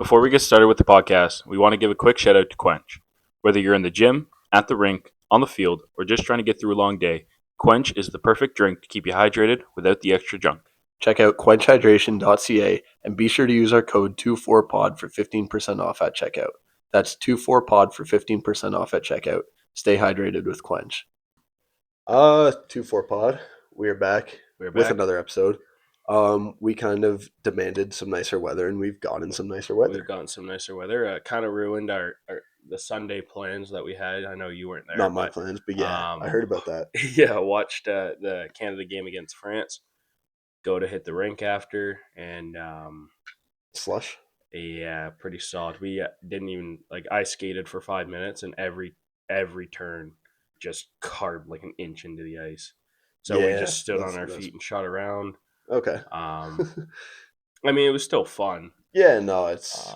Before we get started with the podcast, we want to give a quick shout out to Quench. Whether you're in the gym, at the rink, on the field, or just trying to get through a long day, Quench is the perfect drink to keep you hydrated without the extra junk. Check out quenchhydration.ca and be sure to use our code 24pod for 15% off at checkout. That's 24pod for 15% off at checkout. Stay hydrated with Quench. 24pod. We're back We're with back. another episode. We kind of demanded some nicer weather, and we've gotten some nicer weather. We've gotten some nicer weather. Kind of ruined the Sunday plans that we had. I know you weren't there. Not my plans, but yeah, I heard about that. Yeah, watched the Canada game against France. Go to hit the rink after, and Slush? yeah, pretty solid. We didn't even I skated for 5 minutes, and every turn just carved like an inch into the ice. So we Yeah, just stood on that's- our that's- feet and shot around. Okay. I mean, it was still fun. Yeah, no, it's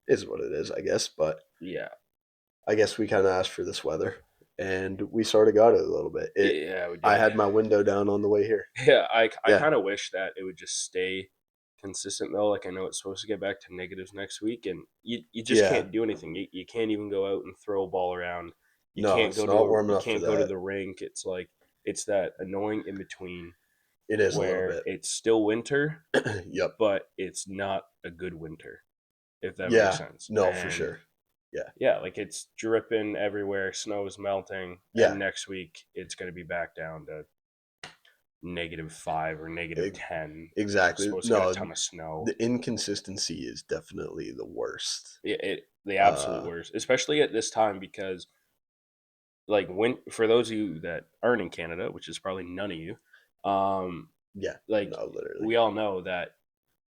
is what it is, I guess. But Yeah, I guess we kind of asked for this weather, and we sort of got it a little bit. yeah, we did. I had my window down on the way here. Yeah, I Yeah. kind of wish that it would just stay consistent though. Like I know it's supposed to get back to negatives next week, and you just Yeah. can't do anything. You can't even go out and throw a ball around. You No, can't it's go not to warm you enough for can't go to that. the rink. It's like it's that annoying in between It is a where little it's still winter, bit. Yep. but it's not a good winter. If that Yeah. makes sense. No, for And sure. yeah, like it's dripping everywhere, snow's melting, Yeah. and next week it's going to be back down to -5 or -10. Exactly. It's supposed to get No, a ton of snow. the inconsistency is definitely the worst. The absolute worst, especially at this time because for those of you that aren't in Canada, which is probably none of you, Yeah. like No, literally. we all know that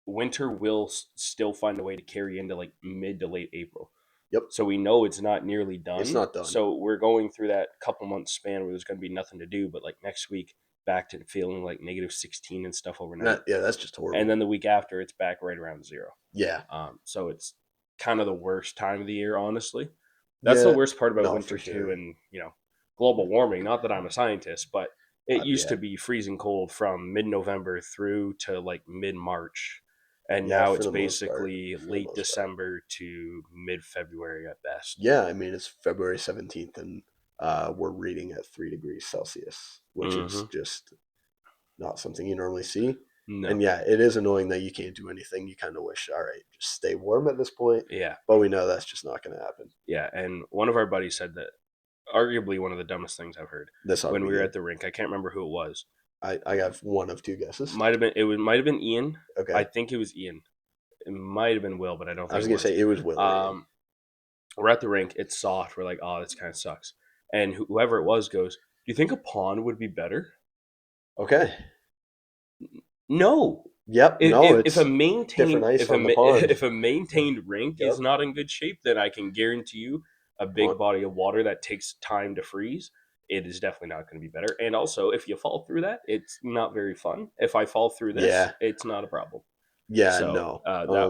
winter will still find a way to carry into like mid to late April. Yep. So we know it's not nearly done. It's not done. So we're going through that couple months span where there's going to be nothing to do. But like next week, back to feeling like -16 and stuff overnight. Yeah, that's just horrible. And then the week after, it's back right around 0. Yeah. So it's kind of the worst time of the year, honestly. That's Yeah. the worst part about No, winter for sure. too, and global warming. Not that I'm a scientist, but it used yeah. to be freezing cold from mid-November through to like mid-March, and Yeah, now for it's the most part. basically For the late most part. December to mid-February at best. Yeah, I mean, it's February 17th, and we're reading at 3 degrees Celsius, which is just not something you normally see. No. And yeah, it is annoying that you can't do anything. You kind of wish, all right, just stay warm at this point. Yeah. But we know that's just not going to happen. Yeah, and one of our buddies said that arguably one of the dumbest things I've heard when we were at the rink. I can't remember who it was. I have one of two guesses. Might have been Ian. Okay. I think it was Ian. It might have been Will, but I don't think I was going to say it was Will. We're at the rink. It's soft. We're like, oh, this kind of sucks. And whoever it was goes, do you think a pond would be better? Okay. No. Yep. If a maintained rink Yep. is not in good shape, then I can guarantee you a big body of water that takes time to freeze, it is definitely not going to be better. And also, if you fall through that, it's not very fun. If I fall through this, it's not a problem. Yeah, So, no.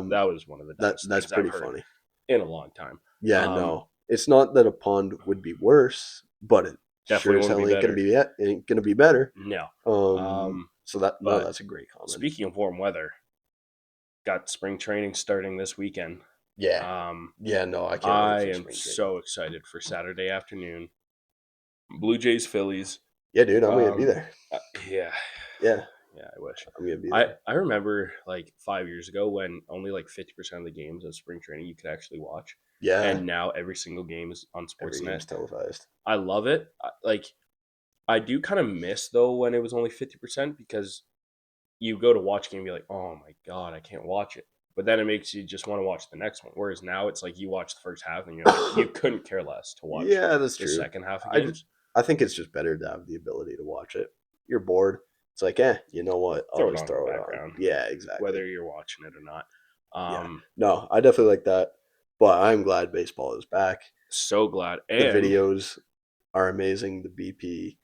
That was one of the dumbest that's things pretty I've heard funny. in a long time. Yeah, no. It's not that a pond would be worse, but it Definitely sure as hell ain't gonna be better. No. So that's a great comment. Speaking of warm weather, got spring training starting this weekend. Yeah. Yeah, no, I can't I wait for am spring so excited for Saturday afternoon. Blue Jays, Phillies. Yeah, dude, I'm gonna be there. Yeah. Yeah. Yeah, I wish. I'm gonna be there. I remember like 5 years ago when only like 50% of the games of spring training you could actually watch. Yeah. And now every single game is on Every Sportsnet. game's televised. I love it. I do kind of miss though when it was only 50% because you go to watch a game and be like, oh my God, I can't watch it. But then it makes you just want to watch the next one. Whereas now it's like you watch the first half and you're like, you couldn't care less to watch that's the true. second half of games. I think it's just better to have the ability to watch it. You're bored. It's like, you know what? I'll just throw it on. Yeah, exactly. Whether you're watching it or not. No, I definitely like that. But I'm glad baseball is back. So glad. And the videos are amazing. The BP.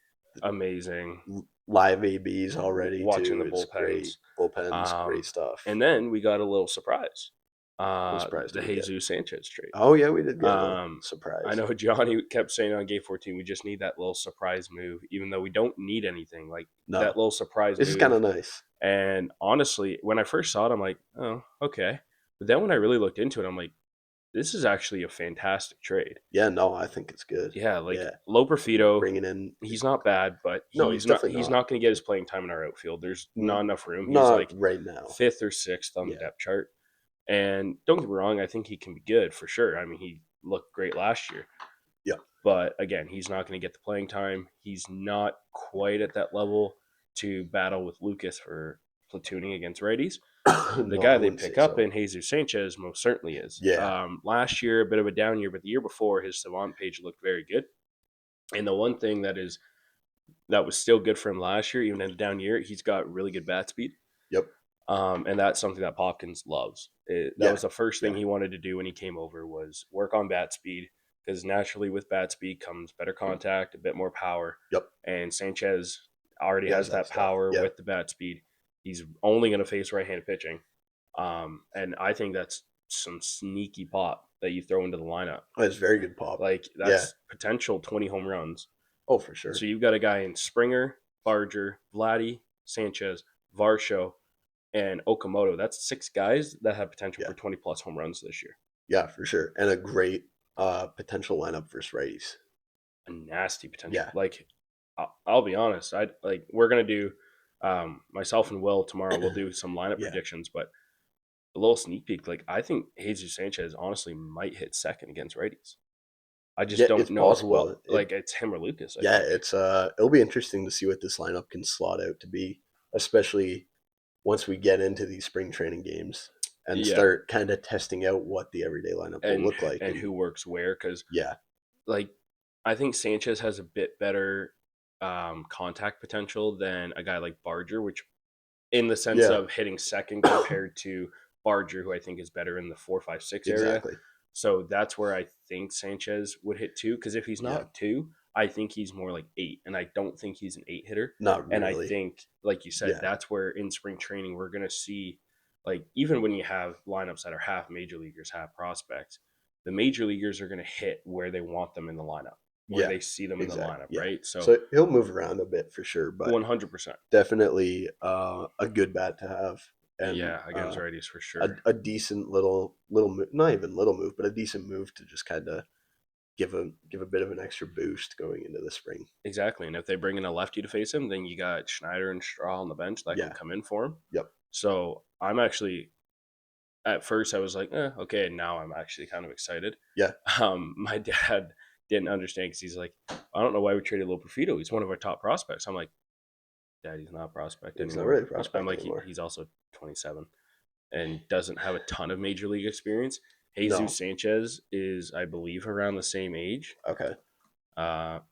Amazing. Live ABs already. Watching too. the bullpens. Great. Bullpens, great stuff. And then we got a little surprise. Surprise the Jesus Sanchez trade. Oh, yeah, we did get a little surprise. I know Johnny kept saying on Game 14, we just need that little surprise move, even though we don't need anything. That little surprise move. This is kind of nice. And honestly, when I first saw it, I'm like, oh, okay. But then when I really looked into it, I'm like, this is actually a fantastic trade. Yeah, no, I think it's good. Yeah, like Yeah, Loperfido, bringing in. he's not bad, but No, he's definitely he's not. not going to get his playing time in our outfield. There's not enough room. He's Not like right now. fifth or sixth on the Yeah. depth chart. And don't get me wrong, I think he can be good for sure. I mean, he looked great last year. Yeah. But again, he's not going to get the playing time. He's not quite at that level to battle with Lucas for platooning against righties. The No, I guy they wouldn't say pick up so. in Jesus Sanchez most certainly is. Yeah. Last year, a bit of a down year, but the year before, his Savant page looked very good. And the one thing that was still good for him last year, even in a down year, he's got really good bat speed. Yep. And that's something that Popkins loves. That Yeah. was the first thing Yeah. he wanted to do when he came over was work on bat speed because naturally with bat speed comes better contact, a bit more power. Yep. And Sanchez already He has that stuff. power Yeah. with the bat speed. He's only going to face right-handed pitching, and I think that's some sneaky pop that you throw into the lineup. Oh, it's very good pop. Like that's potential 20 home runs. Oh, for sure. So you've got a guy in Springer, Barger, Vladdy, Sanchez, Varsho, and Okamoto. That's 6 guys that have potential for 20 plus home runs this year. Yeah, for sure. And a great potential lineup versus righties. A nasty potential. Yeah. Like I'll be honest, we're gonna do myself and Will tomorrow. We'll do some lineup predictions, but a little sneak peek. Like I think Jesus Sanchez honestly might hit second against righties. I just don't know possible. who else. Like it's him or Lucas. I think. It's it'll be interesting to see what this lineup can slot out to be, especially once we get into these spring training games and start kind of testing out what the everyday lineup will look like and who works where. Because like I think Sanchez has a bit better contact potential than a guy like Barger, which in the sense of hitting second compared to Barger, who I think is better in the 4, 5, 6 area. Exactly. So that's where I think Sanchez would hit 2. Because if he's not 2, I think he's more like 8, and I don't think he's an 8 hitter. Not really. And I think, like you said, that's where in spring training we're gonna see, like even when you have lineups that are half major leaguers, half prospects, the major leaguers are gonna hit where they want them in the lineup, where they see them in the lineup, right? So he'll move around a bit for sure, but 100%, definitely a good bat to have. And against righties for sure. A decent little move, not even little move, but a decent move to just kind of give a bit of an extra boost going into the spring. Exactly, and if they bring in a lefty to face him, then you got Schneider and Straw on the bench that can come in for him. Yep. So I'm actually, at first I was like, okay. Now I'm actually kind of excited. Yeah. My dad didn't understand because he's like, I don't know why we traded Loperfido. He's one of our top prospects. I'm like, Dad, he's not a prospect anymore. He's not really a prospect I'm like, anymore. he's also 27 and doesn't have a ton of major league experience. Jesus Sanchez is, I believe, around the same age. Okay. So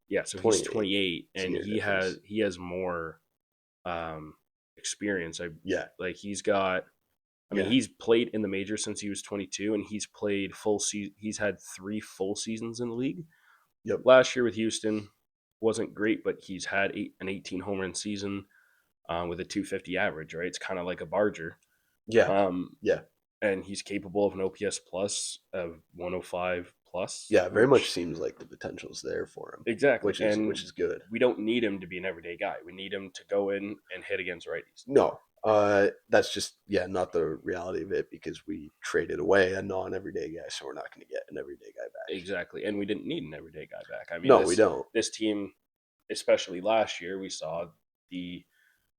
he's 28, and he has more experience. Like he's got. I mean, he's played in the majors since he was 22, and he's played full season. He's had 3 full seasons in the league. Yep. Last year with Houston wasn't great, but he's had an 18 home run season with a 250 average. Right, it's kind of like a Barger. Yeah. And he's capable of an OPS plus of 105 plus. Yeah, very much seems like the potential's there for him. Exactly, which is good. We don't need him to be an everyday guy. We need him to go in and hit against righties. No, that's just not the reality of it because we traded away a non-everyday guy, so we're not going to get an everyday guy back. Exactly, and we didn't need an everyday guy back. I mean, no, we don't. This team, especially last year, we saw the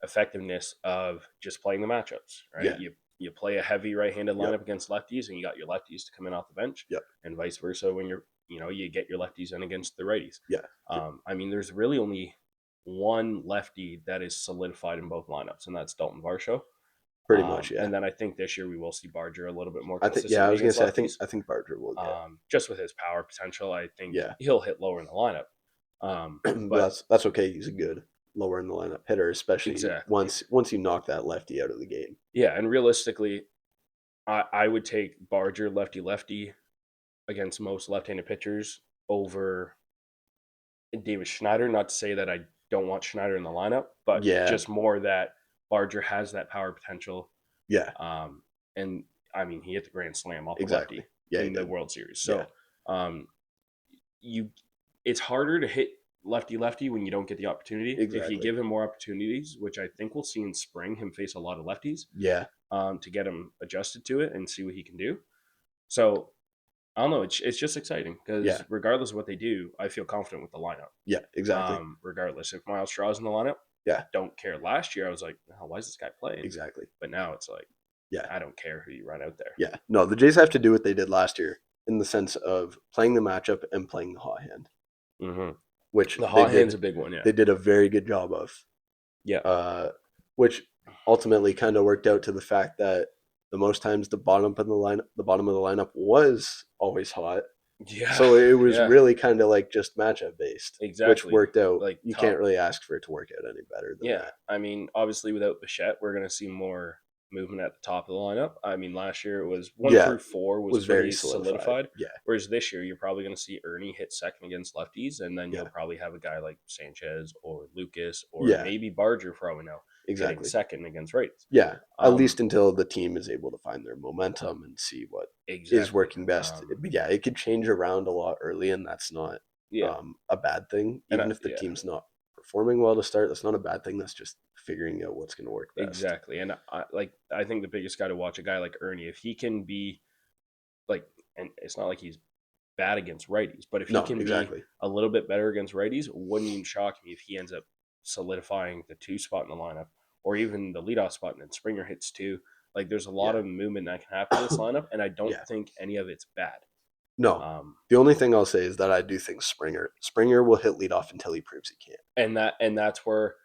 effectiveness of just playing the matchups. Right, you play a heavy right-handed lineup against lefties, and you got your lefties to come in off the bench. And vice versa when you get your lefties in against the righties. I mean, there's really only one lefty that is solidified in both lineups, and that's Dalton Varsho. Pretty much, And then I think this year we will see Barger a little bit more. I was going to say, I think Barger will get. Just with his power potential, I think he'll hit lower in the lineup. But that's okay. He's a good lower in the lineup hitter, especially once you knock that lefty out of the game. Yeah, and realistically, I would take Barger lefty against most left-handed pitchers over David Schneider. Not to say that I don't want Schneider in the lineup, but just more that Barger has that power potential. And I mean, he hit the grand slam off the lefty in the World Series. So it's harder to hit lefty when you don't get the opportunity. If you Exactly. give him more opportunities, which I think we'll see in spring, him face a lot of lefties Yeah. to get him adjusted to it and see what he can do. So I don't know. It's just exciting because Yeah. regardless of what they do, I feel confident with the lineup. Yeah. Exactly. Regardless, if Miles Straw's in the lineup, Yeah. don't care. Last year, I was like, oh, why is this guy playing? Exactly. But now it's like, Yeah. I don't care who you run out there. Yeah. No, the Jays have to do what they did last year in the sense of playing the matchup and playing the hot hand, Mm-hmm. which The they hot hand's did. a big one, yeah. They did a very good job of. Yeah. Which ultimately kind of worked out to the fact that the most times the bottom of the lineup was always hot. Yeah. So it was yeah. really kind of like just matchup based, which Exactly. worked out. Like You top. can't really ask for it to work out any better than Yeah. that. I mean, obviously, without Bichette, we're going to see more movement at the top of the lineup. I mean, last year it was 1 Yeah, through 4 was was very pretty solidified. Yeah, Whereas this year, you're probably going to see Ernie hit second against lefties, and then yeah, you'll probably have a guy like Sanchez or Lucas or yeah, maybe Barger for all we know hitting exactly. second against righties. Yeah, at least until the team is able to find their momentum and see what Exactly. is working best. But yeah, it could change around a lot early, and that's not Yeah. a bad thing. And Even if the team's not performing well to start, that's not a bad thing. That's just figuring out what's going to work best. Exactly. And I think the biggest guy to watch, a guy like Ernie, if he can be like, and it's not like he's bad against righties, but if he can be a little bit better against righties, wouldn't even shock me if he ends up solidifying the 2 spot in the lineup or even the leadoff spot and then Springer hits 2. Like there's a lot of movement that can happen in this lineup, and I don't think any of it's bad. No. The only thing I'll say is that I do think Springer will hit leadoff until he proves he can't. And that's where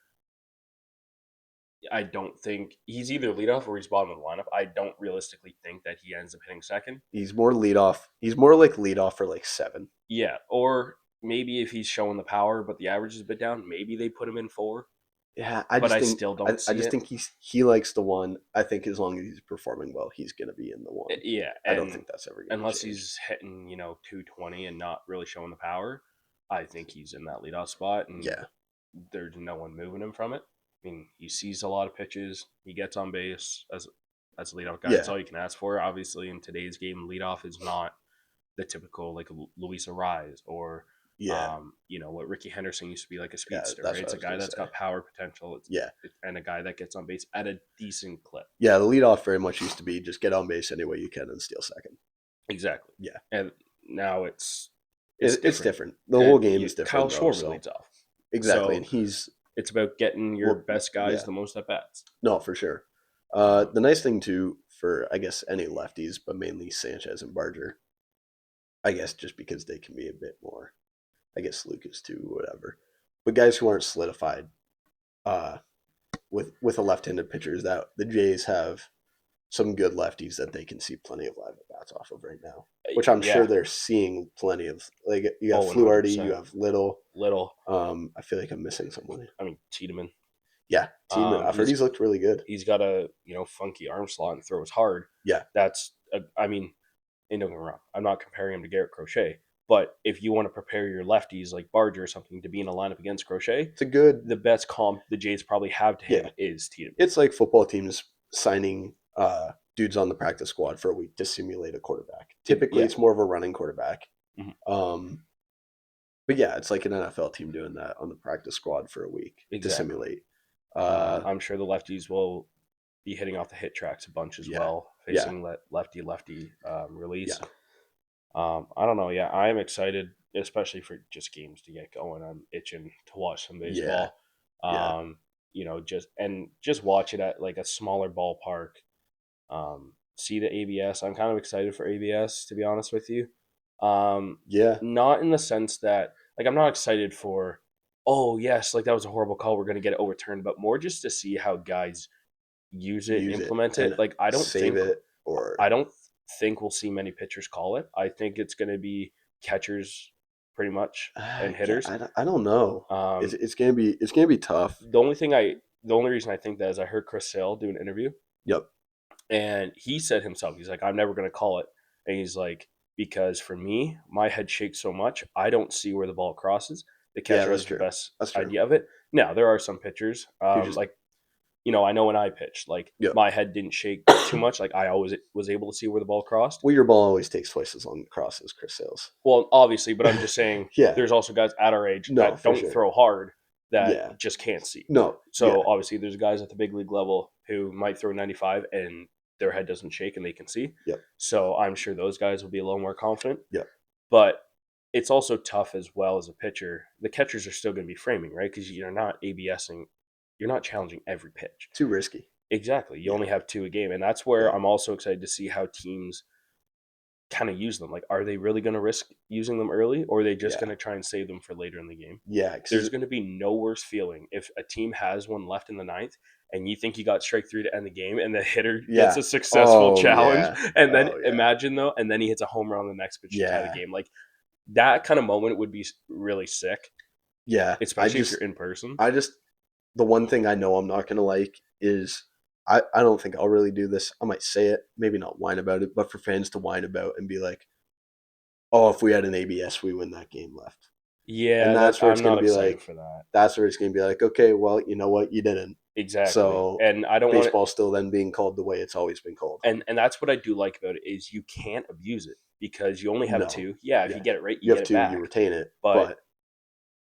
I don't think he's either leadoff or he's bottom of the lineup. I don't realistically think that he ends up hitting second. He's more leadoff. He's more like leadoff for like 7. Yeah, or maybe if he's showing the power, but the average is a bit down, maybe they put him in 4. Yeah, I still don't see I just it. think he likes the 1. I think as long as he's performing well, he's going to be in the 1. Yeah, I don't think that's ever going to unless change. he's hitting 220 and not really showing the power. I think he's in that leadoff spot, and there's no one moving him from it. I mean, he sees a lot of pitches. He gets on base as a leadoff guy. That's all you can ask for. Obviously, in today's game, leadoff is not the typical like Luis Arraez or what Ricky Henderson used to be, like a speedster. Right? It's a guy that's got power potential. And a guy that gets on base at a decent clip. Yeah, the leadoff very much used to be just get on base any way you can and steal second. Exactly. Yeah, and now it's different. The whole game is different. Kyle Schwarber leads off. Exactly, and it's about getting your best guys the most at bats. No, for sure. The nice thing too for I guess any lefties, but mainly Sanchez and Barger, I guess just because they can be a bit more, I guess Lucas too, whatever. But guys who aren't solidified, with a left-handed pitcher, is that the Jays have some good lefties that they can see plenty of live at bats off of right now, which I'm sure they're seeing plenty of. Like you have Fluharty, you have Little. I feel like I'm missing someone. I mean Tiedemann. Yeah, Tiedemann. I've heard he's looked really good. He's got a funky arm slot and throws hard. Yeah, that's I mean, don't get me wrong, I'm not comparing him to Garrett Crochet, but if you want to prepare your lefties like Barger or something to be in a lineup against Crochet, the best comp the Jays probably have to him is Tiedemann. It's like football teams signing dudes on the practice squad for a week to simulate a quarterback. Typically, it's more of a running quarterback. Mm-hmm. But yeah, it's like an NFL team doing that on the practice squad for a week to simulate. I'm sure the lefties will be hitting off the hit tracks a bunch as well, facing lefty release. I don't know. Yeah, I am excited, especially for just games to get going. I'm itching to watch some baseball. Just watch it at like a smaller ballpark. See the ABS. I'm kind of excited for ABS, to be honest with you. Not in the sense that like I'm not excited for, oh yes, like that was a horrible call, we're gonna get it overturned, but more just to see how guys use it, implement it. Like I don't think we'll see many pitchers call it. I think it's gonna be catchers pretty much and hitters. I don't know. It's gonna be tough. The only reason I think that is I heard Chris Sale do an interview. Yep. And he said himself, he's like, I'm never gonna call it. And he's like, because for me, my head shakes so much, I don't see where the ball crosses. The catcher has the best idea of it. Now, there are some pitchers, like I know when I pitched, like Yeah. my head didn't shake too much. Like I always was able to see where the ball crossed. Well, your ball always takes twice as long to cross as Chris Sale's. Well, obviously, but I'm just saying Yeah. there's also guys at our age No, that for don't sure. throw hard that Yeah. just can't see. No. So Yeah. obviously there's guys at the big league level who might throw 95 and their head doesn't shake and they can see. Yep. So I'm sure those guys will be a little more confident. Yep. But it's also tough as well as a pitcher. The catchers are still going to be framing, right? Because you're not ABSing. You're not challenging every pitch. Too risky. Exactly. You Yeah. only have 2 a game. And that's where Yeah. I'm also excited to see how teams kind of use them. Like, are they really going to risk using them early, or are they just Yeah. going to try and save them for later in the game? Yeah. There's going to be no worse feeling if a team has one left in the ninth and you think you got strike 3 to end the game and the hitter gets a successful challenge. Yeah. And then imagine though, and then he hits a home run on the next pitch to tie the game. Like that kind of moment would be really sick. Yeah. Especially if you're in person. The one thing I know I'm not going to like is I don't think I'll really do this. I might say it, maybe not whine about it, but for fans to whine about and be like, oh, if we had an ABS, we win that game left. Yeah, and that's where it's going to be like, for that. That's where it's going to be like, okay, well, you know what, you didn't. Exactly. So, and I don't baseball still then being called the way it's always been called. And that's what I do like about it is you can't abuse it because you only have 2. Yeah, if you get it right, you get 2, it back. You retain it, but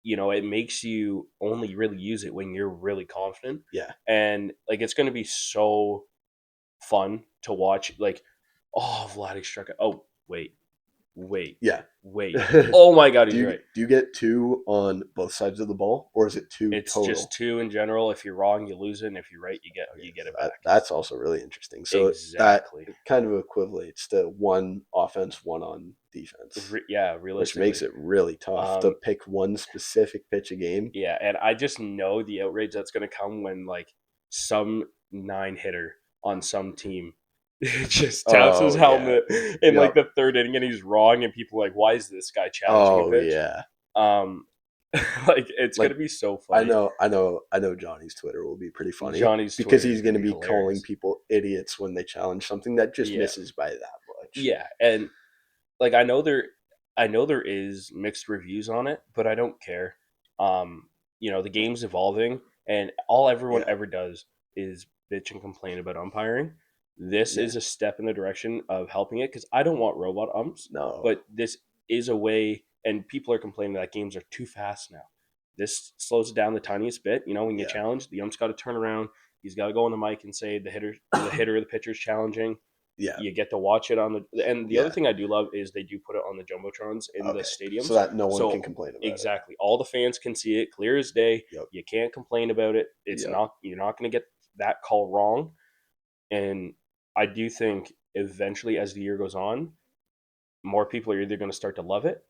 it makes you only really use it when you're really confident. Yeah. And like it's going to be so fun to watch. Like, oh, Vladdy struck out. Oh, wait. Yeah. Wait. Oh my God, he's right. Do you get 2 on both sides of the ball, or is it 2 it's total? It's just 2 in general. If you're wrong, you lose it, and if you're right, you get it back. That's also really interesting. So exactly. That kind of equates to 1 offense, 1 on defense. Yeah, realistically. Which makes it really tough to pick one specific pitch a game. Yeah, and I just know the outrage that's going to come when like some 9-hitter on some team just taps his helmet in like the 3rd inning and he's wrong and people are like, why is this guy challenging a pitch? Like it's gonna be so funny. I know Johnny's Twitter will be pretty funny. Because he's gonna be calling people idiots when they challenge something that just misses by that much. Yeah, and like I know there is mixed reviews on it, but I don't care. The game's evolving and all everyone ever does is bitch and complain about umpiring. This is a step in the direction of helping it because I don't want robot umps. No. But this is a way, and people are complaining that games are too fast now. This slows it down the tiniest bit. When you challenge, the ump's got to turn around. He's got to go on the mic and say the hitter or the pitcher's challenging. Yeah. You get to watch it on the other thing I do love is they do put it on the jumbotrons in the stadiums. So that no one can complain about it. Exactly. All the fans can see it clear as day. Yep. You can't complain about it. You're not going to get that call wrong. And I do think eventually as the year goes on, more people are either going to start to love it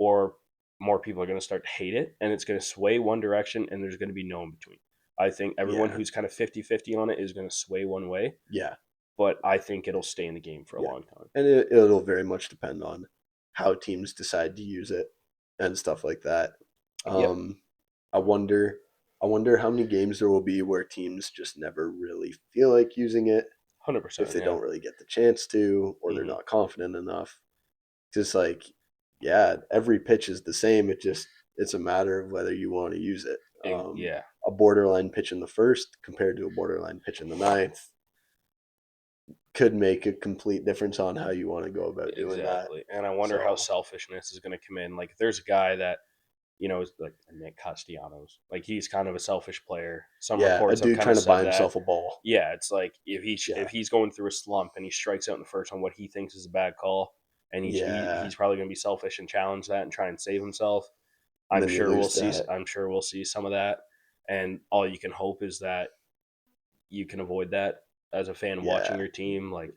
or more people are going to start to hate it. And it's going to sway one direction and there's going to be no in between. I think everyone who's kind of 50-50 on it is going to sway one way. Yeah. But I think it'll stay in the game for a long time. And it'll very much depend on how teams decide to use it and stuff like that. I wonder how many games there will be where teams just never really feel like using it. 100%. If they don't really get the chance to, or they're not confident enough. Just like, every pitch is the same. It's a matter of whether you want to use it. A borderline pitch in the 1st compared to a borderline pitch in the 9th could make a complete difference on how you want to go about doing that. And I wonder how selfishness is going to come in. Like, if there's a guy that, is like Nick Castellanos. Like, he's kind of a selfish player. Some reports a dude trying to buy himself a ball. Yeah, it's like if he's going through a slump and he strikes out in the 1st on what he thinks is a bad call, and he's probably going to be selfish and challenge that and try and save himself. I'm sure we'll see some of that. And all you can hope is that you can avoid that as a fan watching your team. Like,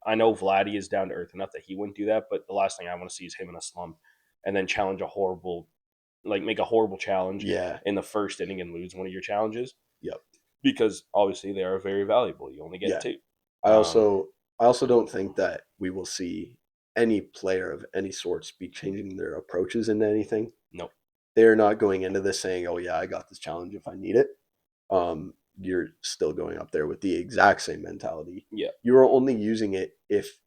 I know Vladdy is down to earth enough that he wouldn't do that, but the last thing I want to see is him in a slump and then make a horrible challenge in the 1st inning and lose one of your challenges. Yep. Because obviously they are very valuable. You only get 2. I also don't think that we will see any player of any sorts be changing their approaches into anything. Nope. They're not going into this saying, oh yeah, I got this challenge if I need it. You're still going up there with the exact same mentality. Yeah. You're only using it if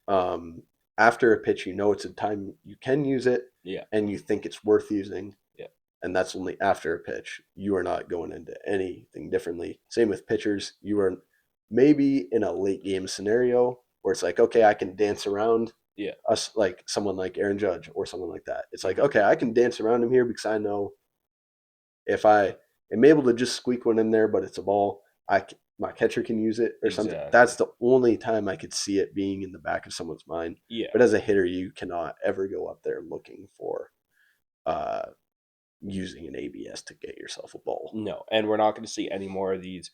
after a pitch, it's a time you can use it. Yeah. And you think it's worth using. Yeah. and that's only after a pitch. You are not going into anything differently. Same with pitchers. You are maybe in a late game scenario where it's like, okay, I can dance around us, like someone like Aaron Judge or someone like that. It's like, okay, I can dance around him here because I know if I am able to just squeak one in there, but it's a ball, my catcher can use it or something. That's the only time I could see it being in the back of someone's mind. Yeah. But as a hitter, you cannot ever go up there looking for using an ABS to get yourself a ball. No, and we're not going to see any more of these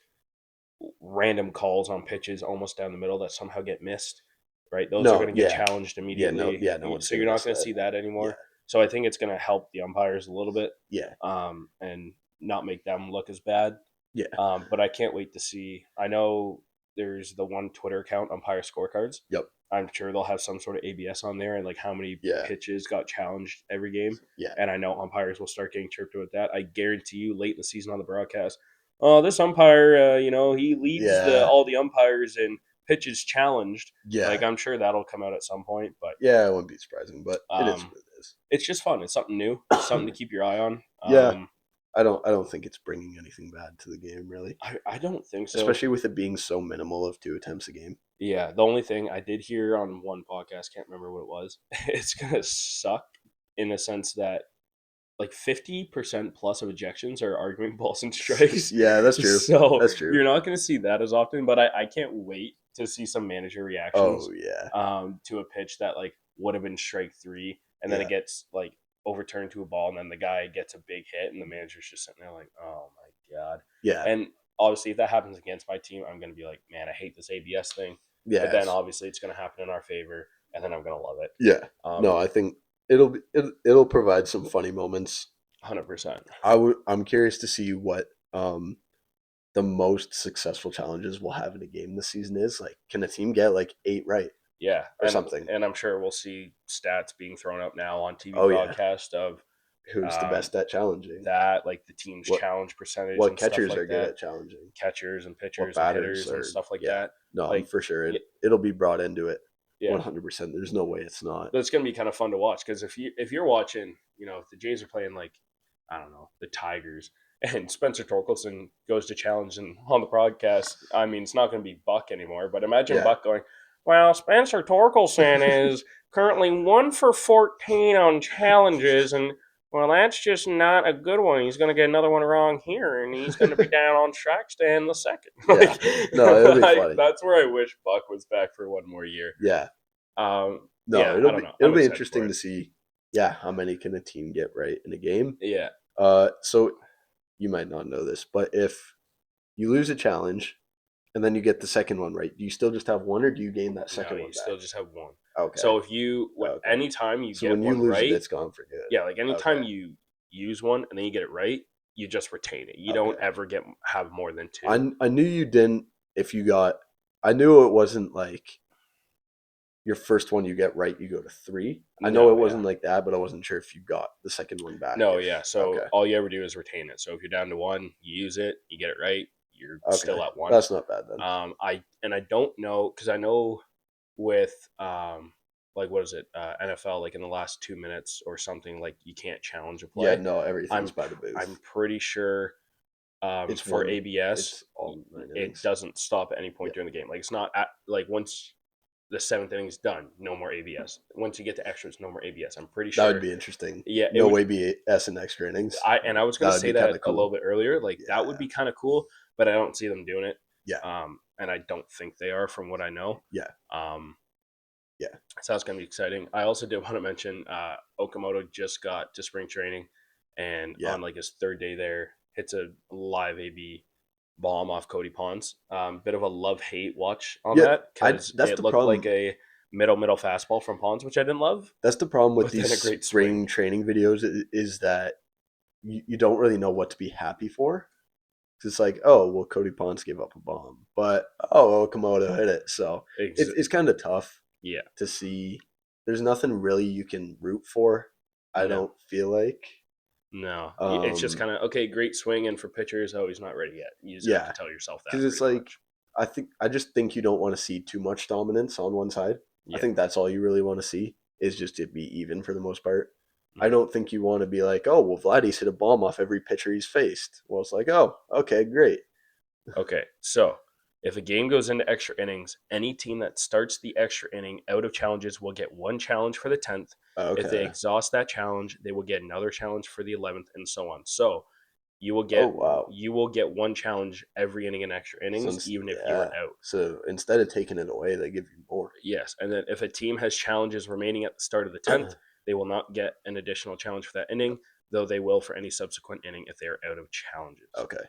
random calls on pitches almost down the middle that somehow get missed, right? Those are going to get challenged immediately. No so you're not going to see that anymore. Yeah. So I think it's going to help the umpires a little bit. Yeah. And not make them look as bad. Yeah. But I can't wait to see. I know there's the one Twitter account, Umpire Scorecards. Yep. I'm sure they'll have some sort of ABS on there and like how many pitches got challenged every game. Yeah. And I know umpires will start getting chirped with that. I guarantee you late in the season on the broadcast, oh, this umpire, he leads all the umpires in pitches challenged. Yeah. Like I'm sure that'll come out at some point. But yeah, it wouldn't be surprising, but it is what it is. It's just fun. It's something new. It's something to keep your eye on. Yeah. I don't think it's bringing anything bad to the game, really. I don't think so. Especially with it being so minimal of 2 attempts a game. Yeah, the only thing I did hear on one podcast, can't remember what it was, it's going to suck in the sense that like 50% plus of ejections are arguing balls and strikes. Yeah, that's true. So that's true. You're not going to see that as often, but I can't wait to see some manager reactions. Oh, yeah. To a pitch that like would have been strike 3 and then it gets like overturned to a ball and then the guy gets a big hit and the manager's just sitting there like, oh my God. Yeah. And obviously if that happens against my team, I'm going to be like, man, I hate this ABS thing. Yeah. But then obviously it's going to happen in our favor and then I'm going to love it. Yeah. No, I think it'll provide some funny moments. 100%. I'm curious to see what the most successful challenges we'll have in a game this season is. Like, can a team get like 8 right? Yeah, or something. And I'm sure we'll see stats being thrown up now on TV broadcast of who's the best at challenging. That, like the team's challenge percentage. What catchers like are good at challenging. Catchers and pitchers and hitters and stuff like that. No, like, for sure. It'll be brought into it. Yeah. 100%. There's no way it's not. But it's going to be kind of fun to watch because if you're watching, if the Jays are playing like, I don't know, the Tigers, and Spencer Torkelson goes to challenge and on the broadcast, I mean, it's not going to be Buck anymore, but imagine Buck going, well, Spencer Torkelson is currently 1 for 14 on challenges, and well, that's just not a good one. He's going to get another one wrong here, and he's going to be down on strike stand the second. No, it'll be funny. That's where I wish Buck was back for one more year. Yeah. It'll be interesting to see. Yeah, how many can a team get right in a game? Yeah. So you might not know this, but if you lose a challenge and then you get the second one right, do you still just have 1 or do you gain that second one? You still just have 1. Okay. So if you anytime you get when you one lose right, it's gone for good. Yeah, like anytime you use one and then you get it right, you just retain it. You don't ever have more than 2. I knew you didn't if you got I knew it wasn't like your first one you get right, you go to 3. I know it wasn't like that, but I wasn't sure if you got the second one back. No, So all you ever do is retain it. So if you're down to 1, you use it, you get it right, you're still at 1. That's not bad then. I don't know because I know with like what is it NFL, like in the last 2 minutes or something, like you can't challenge a play. Yeah, no, everything's by the booth. I'm pretty sure it's for ABS. It doesn't stop at any point during the game. Like it's not like once the 7th inning is done, no more ABS. Once you get to extras, no more ABS. I'm pretty sure that would be interesting. Yeah, no ABS in extra innings. I was going to say that a little bit earlier. Like that would be kind of cool, but I don't see them doing it. Yeah. And I don't think they are, from what I know. Yeah. Yeah. So that's going to be exciting. I also did want to mention Okamoto just got to spring training, and on like his 3rd day there, hits a live AB bomb off Cody Ponce. Bit of a love-hate watch on that because it looked like a middle fastball from Ponce, which I didn't love. That's the problem with these spring training videos is that you don't really know what to be happy for. It's like, oh, well, Cody Ponce gave up a bomb, but Okamoto hit it. So it's kind of tough to see. There's nothing really you can root for, I don't feel like. No, it's just kind of, okay, great swing, and for pitchers, he's not ready yet. You just have to tell yourself that. Because it's like, I just think you don't want to see too much dominance on one side. I think that's all you really want to see is just to be even for the most part. I don't think you want to be like, oh, well, Vladdy's hit a bomb off every pitcher he's faced. Well, it's like, oh, okay, great. Okay, so if a game goes into extra innings, any team that starts the extra inning out of challenges will get one challenge for the 10th. If they Okay. exhaust that challenge, they will get another challenge for the 11th, and so on. So you will Oh, get wow. one challenge every inning in extra innings, even if you're out. So instead of taking it away, they give you more. Yes, and then if a team has challenges remaining at the start of the 10th, they will not get an additional challenge for that inning, though they will for any subsequent inning if they are out of challenges. Okay.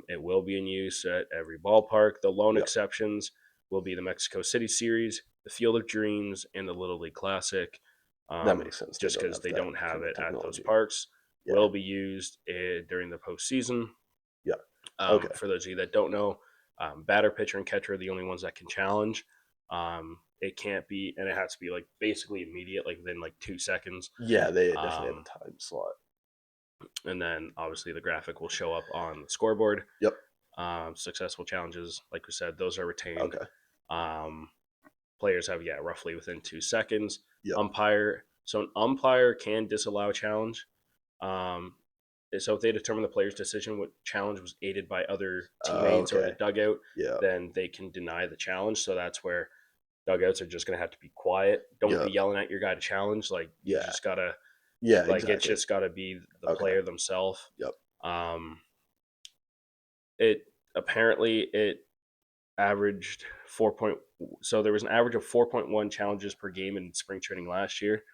It will be in use at every ballpark. The lone Yep. exceptions will be the Mexico City Series, the Field of Dreams, and the Little League Classic. That makes sense. Just because they don't have it at those technology. parks, Yeah. will be used during the postseason. Yeah. Okay. For those of you that don't know, batter, pitcher, and catcher are the only ones that can challenge. It can't be, and it has to be like basically immediate, like within like 2 seconds. Yeah, they definitely have a time slot. And then obviously the graphic will show up on the scoreboard. Yep. Successful challenges, like we said, those are retained. Okay. Players have roughly within 2 seconds. Yep. Umpire. So an umpire can disallow a challenge. So if they determine the player's decision what challenge was aided by other teammates or the dugout, then they can deny the challenge. So that's where dugouts are just going to have to be quiet. Don't be yelling at your guy to challenge. Like you just gotta. Yeah, like exactly. It's just got to be the player themselves. Yep. It averaged 4. So there was an average of 4.1 challenges per game in spring training last year,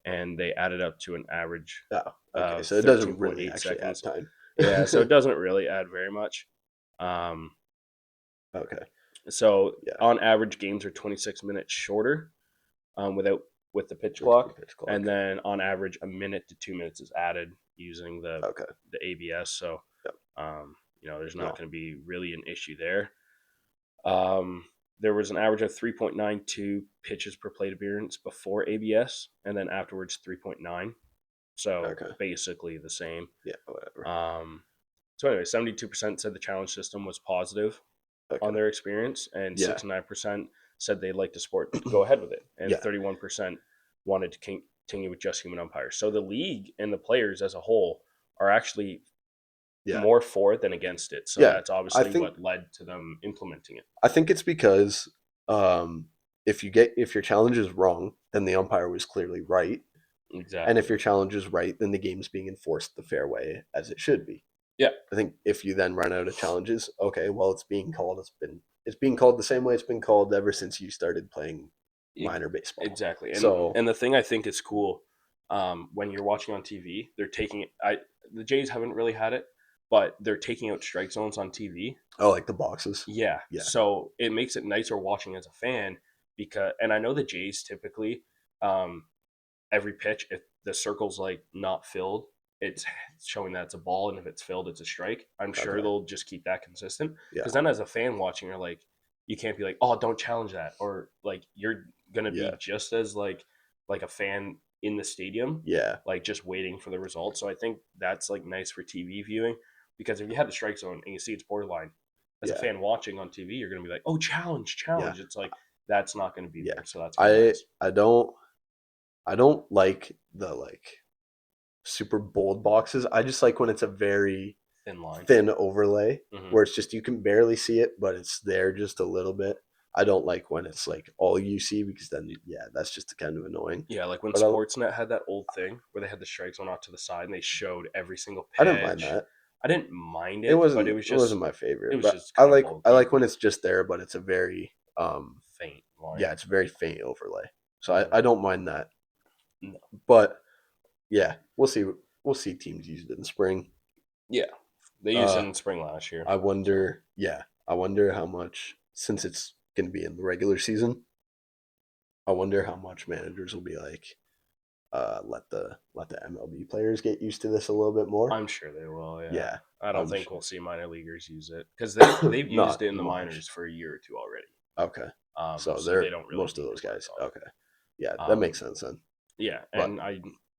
and they added up to an average. So it doesn't really actually add time. Yeah, so it doesn't really add very much. Okay. So on average, games are 26 minutes shorter, with the pitch clock, and then on average, a minute to 2 minutes is added using the ABS. So, there's not going to be really an issue there. There was an average of 3.92 pitches per plate appearance before ABS, and then afterwards 3.9. So basically the same. Yeah, whatever. So anyway, 72% said the challenge system was positive on their experience, and 69% said they'd like the sport to go ahead with it, and 31% wanted to continue with just human umpires. So the league and the players as a whole are actually more for it than against it. So that's obviously what led to them implementing it. I think it's because if your challenge is wrong, then the umpire was clearly right. Exactly. And if your challenge is right, then the game's being enforced the fair way as it should be. Yeah. I think if you then run out of challenges, okay, well, it's being called the same way it's been called ever since you started playing minor baseball. Exactly. And the thing I think is cool, when you're watching on TV, they're taking it. The Jays haven't really had it, but they're taking out strike zones on TV. Oh, like the boxes? Yeah. So it makes it nicer watching as a fan and I know the Jays typically, every pitch, if the circle's like not filled, it's showing that it's a ball, and if it's filled, it's a strike. I'm sure they'll just keep that consistent. Because then as a fan watching, you're like, you can't be like, oh, don't challenge that. Or like, you're going to be just as like a fan in the stadium. Yeah. Like just waiting for the result. So I think that's like nice for TV viewing, because if you have the strike zone and you see it's borderline, as a fan watching on TV, you're going to be like, oh, challenge. Yeah. It's like, that's not going to be there. So that's nice. I don't like the super bold boxes. I just like when it's a very thin overlay, where it's just you can barely see it, but it's there just a little bit. I don't like when it's like all you see, because then that's just kind of annoying. Yeah, like when Sportsnet had that old thing where they had the strike zone off to the side and they showed every single pitch. I didn't mind that. I didn't mind it, but it wasn't my favorite. It was just I like when it's just there, but it's a very faint line. Yeah, it's a very faint overlay. So I don't mind that. No. But yeah, we'll see. We'll see teams use it in spring. Yeah, they used it in spring last year. I wonder how much, since it's going to be in the regular season, I wonder how much managers will be like, let the MLB players get used to this a little bit more. I'm sure they will. Yeah. I don't think we'll see minor leaguers use it, because they've used it in the minors for a year or two already. Okay. So they don't really most of those guys. Okay. Yeah, that makes sense then. Yeah, and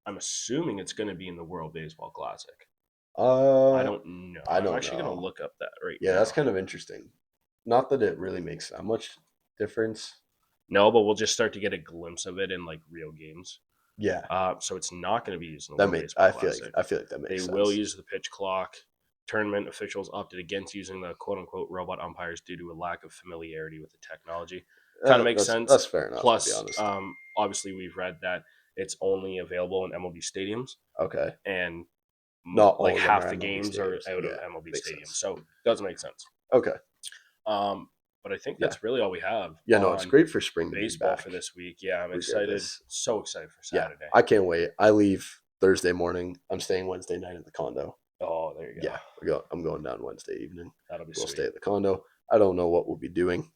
I'm assuming it's going to be in the World Baseball Classic. I don't know. I'm actually going to look up that right now. Yeah, that's kind of interesting. Not that it really makes that much difference. No, but we'll just start to get a glimpse of it in like real games. Yeah. So it's not going to be used in the That World makes. Baseball Classic. I feel like that makes They sense. will use the pitch clock. Tournament officials opted against using the quote-unquote robot umpires due to a lack of familiarity with the technology. Kind of makes sense. That's fair enough. Plus, to be honest. Obviously, we've read that it's only available in MLB stadiums. Okay. And not like half the MLB games stadiums. are out of MLB stadiums, so it does make sense. Okay. But I think that's really all we have. Yeah, no, it's great for spring baseball for this week. Yeah, I'm excited. So excited for Saturday. Yeah, I can't wait. I leave Thursday morning. I'm staying Wednesday night at the condo. Oh, there you go. Yeah, I'm going down Wednesday evening. That'll be We'll sweet. stay at the condo. I don't know what we'll be doing.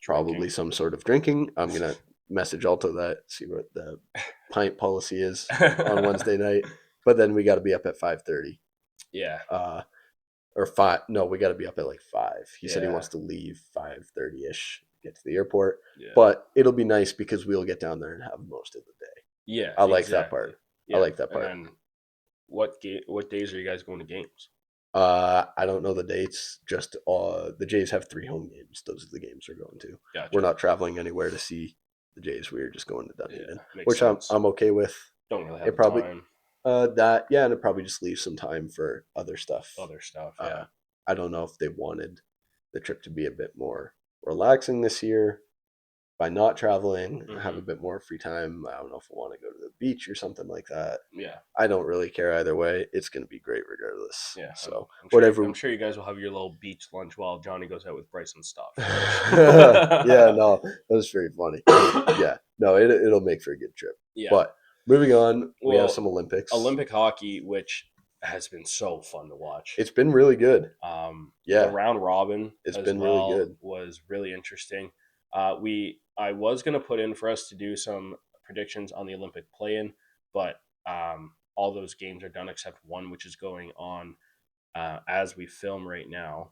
Probably some sort of drinking. I'm gonna message Alto that, see what the pint policy is on Wednesday night. But then we got to be up at 5:30. Yeah. Or 5. No, we got to be up at like 5. He said he wants to leave 5:30ish, get to the airport. Yeah. But it'll be nice because we'll get down there and have most of the day. Yeah, I like that part. Yeah. I like that part. And then what days are you guys going to games? I don't know the dates. Just the Jays have 3 home games. Those are the games we're going to. Gotcha. We're not traveling anywhere to see the Jays. We're just going to Dunedin, which I'm okay with. Don't really have time. And it probably just leaves some time for other stuff. Yeah. I don't know if they wanted the trip to be a bit more relaxing this year by not traveling, have a bit more free time. I don't know if I want to go to the beach or something like that. Yeah. I don't really care either way. It's going to be great regardless. Yeah. So whatever. I'm sure you guys will have your little beach lunch while Johnny goes out with Bryce and stuff. Yeah, no, that was very funny. Yeah. No, it'll make for a good trip. Yeah. But moving on, we have some Olympics. Olympic hockey, which has been so fun to watch. It's been really good. The round robin really good. Was really interesting. I was going to put in for us to do some predictions on the Olympic play-in, but all those games are done except one, which is going on as we film right now.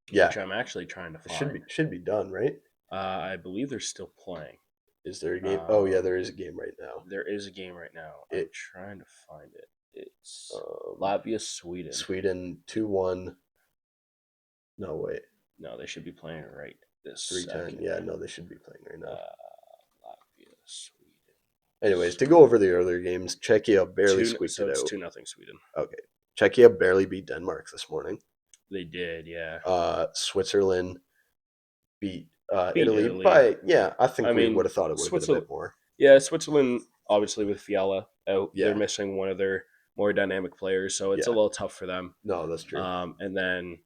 Yeah, which I'm actually trying to find. It should be done, right? I believe they're still playing. Is there a game? There is a game right now. There is a game right now. I'm trying to find it. It's Latvia, Sweden. Sweden 2-1. No, wait. No, they should be playing right this 3-10. Yeah, no, they should be playing right now. Latvia, Sweden. Anyways, to go over the earlier games, Czechia barely squeaked it out. It's 2-0 Sweden. Okay. Czechia barely beat Denmark this morning. They did, yeah. Switzerland beat Italy by, I think we would have thought it would have been a bit more. Yeah, Switzerland, obviously with Fiala out, they're missing one of their more dynamic players, so it's a little tough for them. No, that's true. And then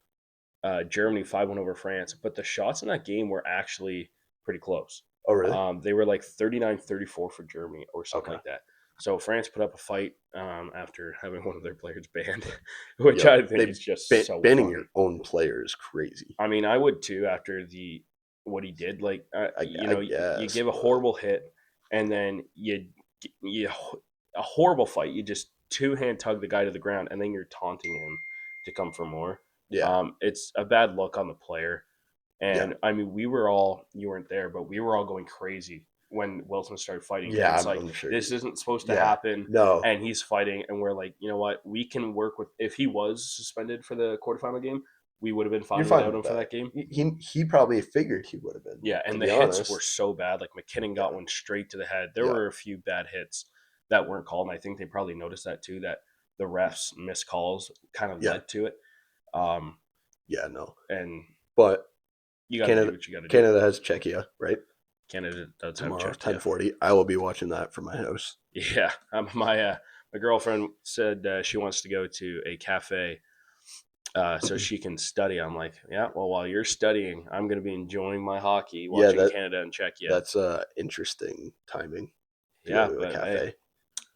Germany 5-1 over France, but the shots in that game were actually pretty close. Oh, really? They were like 39-34 for Germany or something like that. So France put up a fight after having one of their players banned, which I think is just so banning funny. Your own player is crazy. I mean, I would too after what he did. Like, you give a horrible hit, and then you a horrible fight. You just 2-hand tug the guy to the ground, and then you're taunting him to come for more. Yeah, it's a bad look on the player. And I mean, you weren't there, but we were all going crazy when Wilson started fighting. Yeah, it's I'm sure this isn't supposed to happen. No, and he's fighting, and we're like, you know what? We can work with. If he was suspended for the quarterfinal game, we would have been fine without him for that game. He probably figured he would have been. Yeah, and the hits were so bad. Like McKinnon got one straight to the head. There were a few bad hits that weren't called, and I think they probably noticed that too. That the refs missed calls kind of led to it. But you got to do what you got to do. Canada has Czechia, right? Canada does tomorrow, have Czechia. 10:40. I will be watching that from my house. Yeah, my girlfriend said she wants to go to a cafe so she can study. I'm like, yeah, well, while you're studying, I'm going to be enjoying my hockey, watching Canada and Czechia. That's interesting timing. Yeah, but cafe.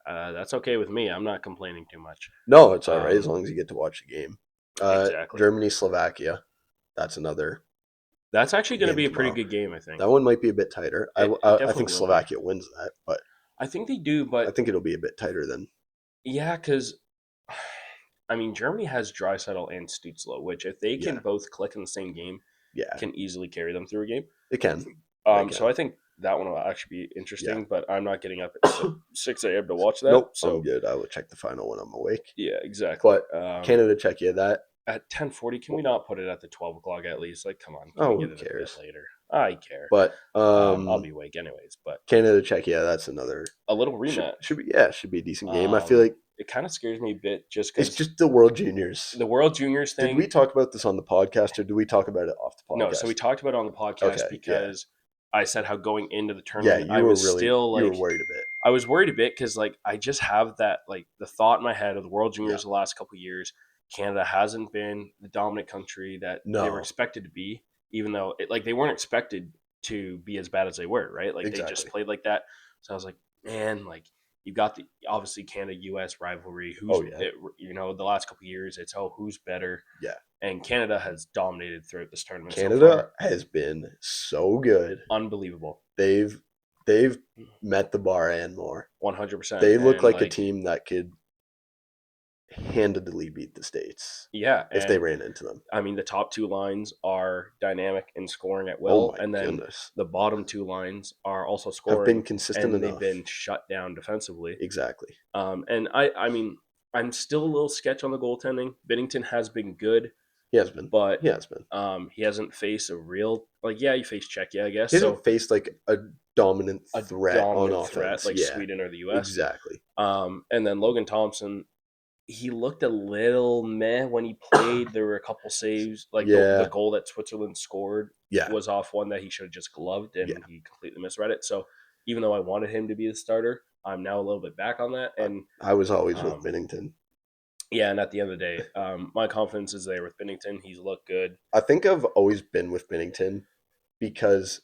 That's okay with me. I'm not complaining too much. No, it's all right as long as you get to watch the game. Exactly. Germany, Slovakia. That's another. That's actually going to be a pretty good game, I think. That one might be a bit tighter. I think Slovakia wins that, but I think they do. But I think it'll be a bit tighter than. Yeah, because I mean, Germany has Draisaitl and Stützle, which if they can both click in the same game, can easily carry them through a game. It can. So I think that one will actually be interesting. But I'm not getting up at 6 a.m. to watch that. Nope. So I'm good. I will check the final when I'm awake. Yeah, exactly. But Canada, Czechia, that. At 10:40, can we not put it at the 12 o'clock at least? Like, come on. Who cares? Later. I care. But I'll be awake anyways. But Canada, Czechia, that's another a little rematch. Should be a decent game. I feel like it kind of scares me a bit just it's because just the World Juniors. the World Juniors thing. Did we talk about this on the podcast, or did we talk about it off the podcast? No, so we talked about it on the podcast because I said how going into the tournament, you were worried a bit. I was worried a bit because like I just have that like the thought in my head of the World Juniors the last couple of years. Canada hasn't been the dominant country that they were expected to be, even though they weren't expected to be as bad as they were, right? Like they just played like that. So I was like, man, like you got the obviously Canada-US rivalry. The last couple of years, it's who's better. Yeah. And Canada has dominated throughout this tournament. Canada has been so good, unbelievable. They've met the bar and more. 100%. They look like a team that could handedly beat the States. Yeah, if they ran into them. I mean, the top two lines are dynamic and scoring at will, and then the bottom two lines are also scoring. Have been consistent and enough. They've been shut down defensively. Exactly. And I mean, I'm still a little sketch on the goaltending. Binnington has been good. He has been, but he has been. He hasn't faced a real he faced Czechia, I guess. He hasn't faced like a dominant threat on offense, like Sweden or the US. Exactly. And then Logan Thompson, he looked a little meh when he played. There were a couple saves, the goal that Switzerland scored was off one that he should have just gloved, and he completely misread it. So even though I wanted him to be the starter, I'm now a little bit back on that. And I was always with Binnington. Yeah, and at the end of the day, my confidence is there with Binnington. He's looked good. I think I've always been with Binnington because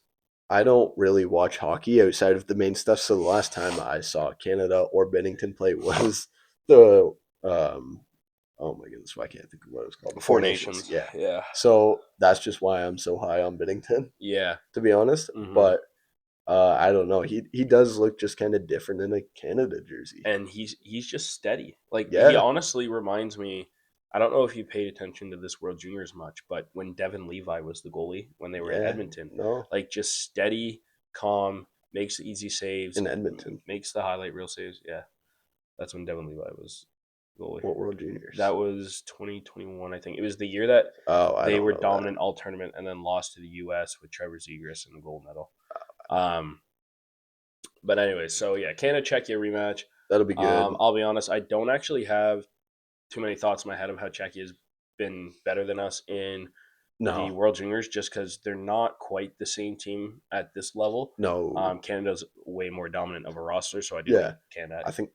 I don't really watch hockey outside of the main stuff. So the last time I saw Canada or Binnington play was the oh my goodness, why can't I think of what it was called? Four Nations. Yeah. So that's just why I'm so high on Binnington. Yeah. To be honest. Mm-hmm. But I don't know. He does look just kind of different in a Canada jersey. And he's just steady. He honestly reminds me, I don't know if you paid attention to this World Juniors much, but when Devin Levi was the goalie when they were in Edmonton. Just steady, calm, makes easy saves. In Edmonton. Makes the highlight reel saves. Yeah. That's when Devin Levi was goalie. What World Juniors? That was 2021, I think. It was the year that they were dominant all tournament and then lost to the US with Trevor Zegras in the gold medal. But anyway, so yeah, Canada Czechia rematch. That'll be good. I'll be honest, I don't actually have too many thoughts in my head of how Czechia has been better than us in the World Juniors, just because they're not quite the same team at this level. No. Canada's way more dominant of a roster, so I do think Canada. I think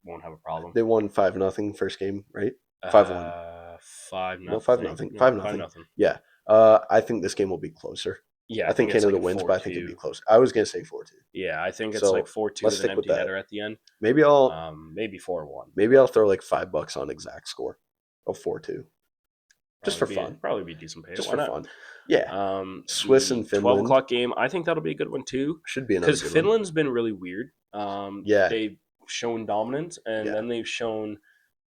won't have a problem. They won 5-0 first game, right? 5-1. 5-0. No, 5-0. 5-0. Yeah. I think this game will be closer. Yeah, I think Canada wins, but I think it'll be close. I was gonna say 4-2. Yeah, I think it's 4-2 with an empty netter at the end. Maybe I'll maybe 4-1. Maybe I'll throw like $5 on exact score of 4-2. Just for fun. Probably be decent pay. Just for fun. Yeah. Swiss and Finland. 12 o'clock game. I think that'll be a good one too. Should be another good one. Because Finland's been really weird. They've shown dominance, and then they've shown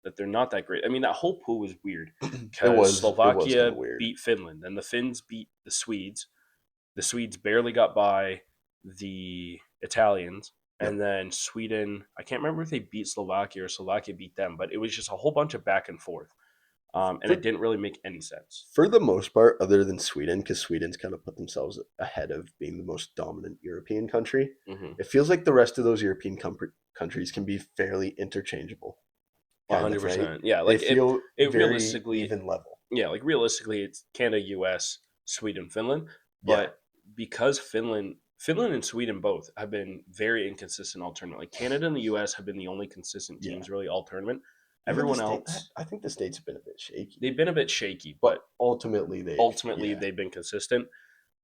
that they're not that great. I mean, that whole pool was weird. Because Slovakia beat Finland, and the Finns beat the Swedes. The Swedes barely got by the Italians. And then Sweden, I can't remember if they beat Slovakia or Slovakia beat them, but it was just a whole bunch of back and forth. And it didn't really make any sense. For the most part, other than Sweden, because Sweden's kind of put themselves ahead of being the most dominant European country, it feels like the rest of those European countries can be fairly interchangeable. 100%. Right? Yeah, they feel it very realistically even level. Yeah, realistically, it's Canada, US, Sweden, Finland. But because Finland and Sweden both have been very inconsistent all tournament. Like Canada and the US have been the only consistent teams really all tournament. Everyone else, I think the States have been a bit shaky. They've been a bit shaky, but ultimately they've been consistent.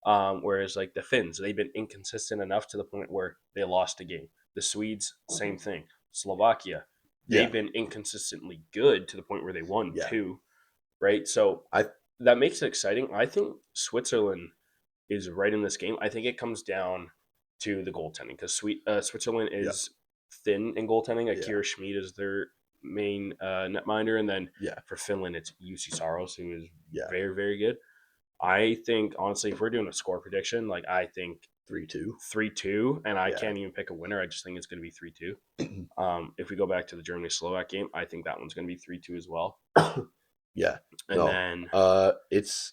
Whereas like the Finns, they've been inconsistent enough to the point where they lost a game. The Swedes, same thing. Slovakia, they've been inconsistently good to the point where they won 2. Right? So that makes it exciting. I think Switzerland is right in this game. I think it comes down to the goaltending because Switzerland is thin in goaltending. Akira Schmid is their main netminder, and then for Finland it's Jussi Saros, who is very, very good. I think honestly, if we're doing a score prediction, I think 3-2, and I can't even pick a winner. I just think it's going to be 3-2. If we go back to the Germany Slovak game, I think that one's going to be 3-2 as well. Yeah, and then it's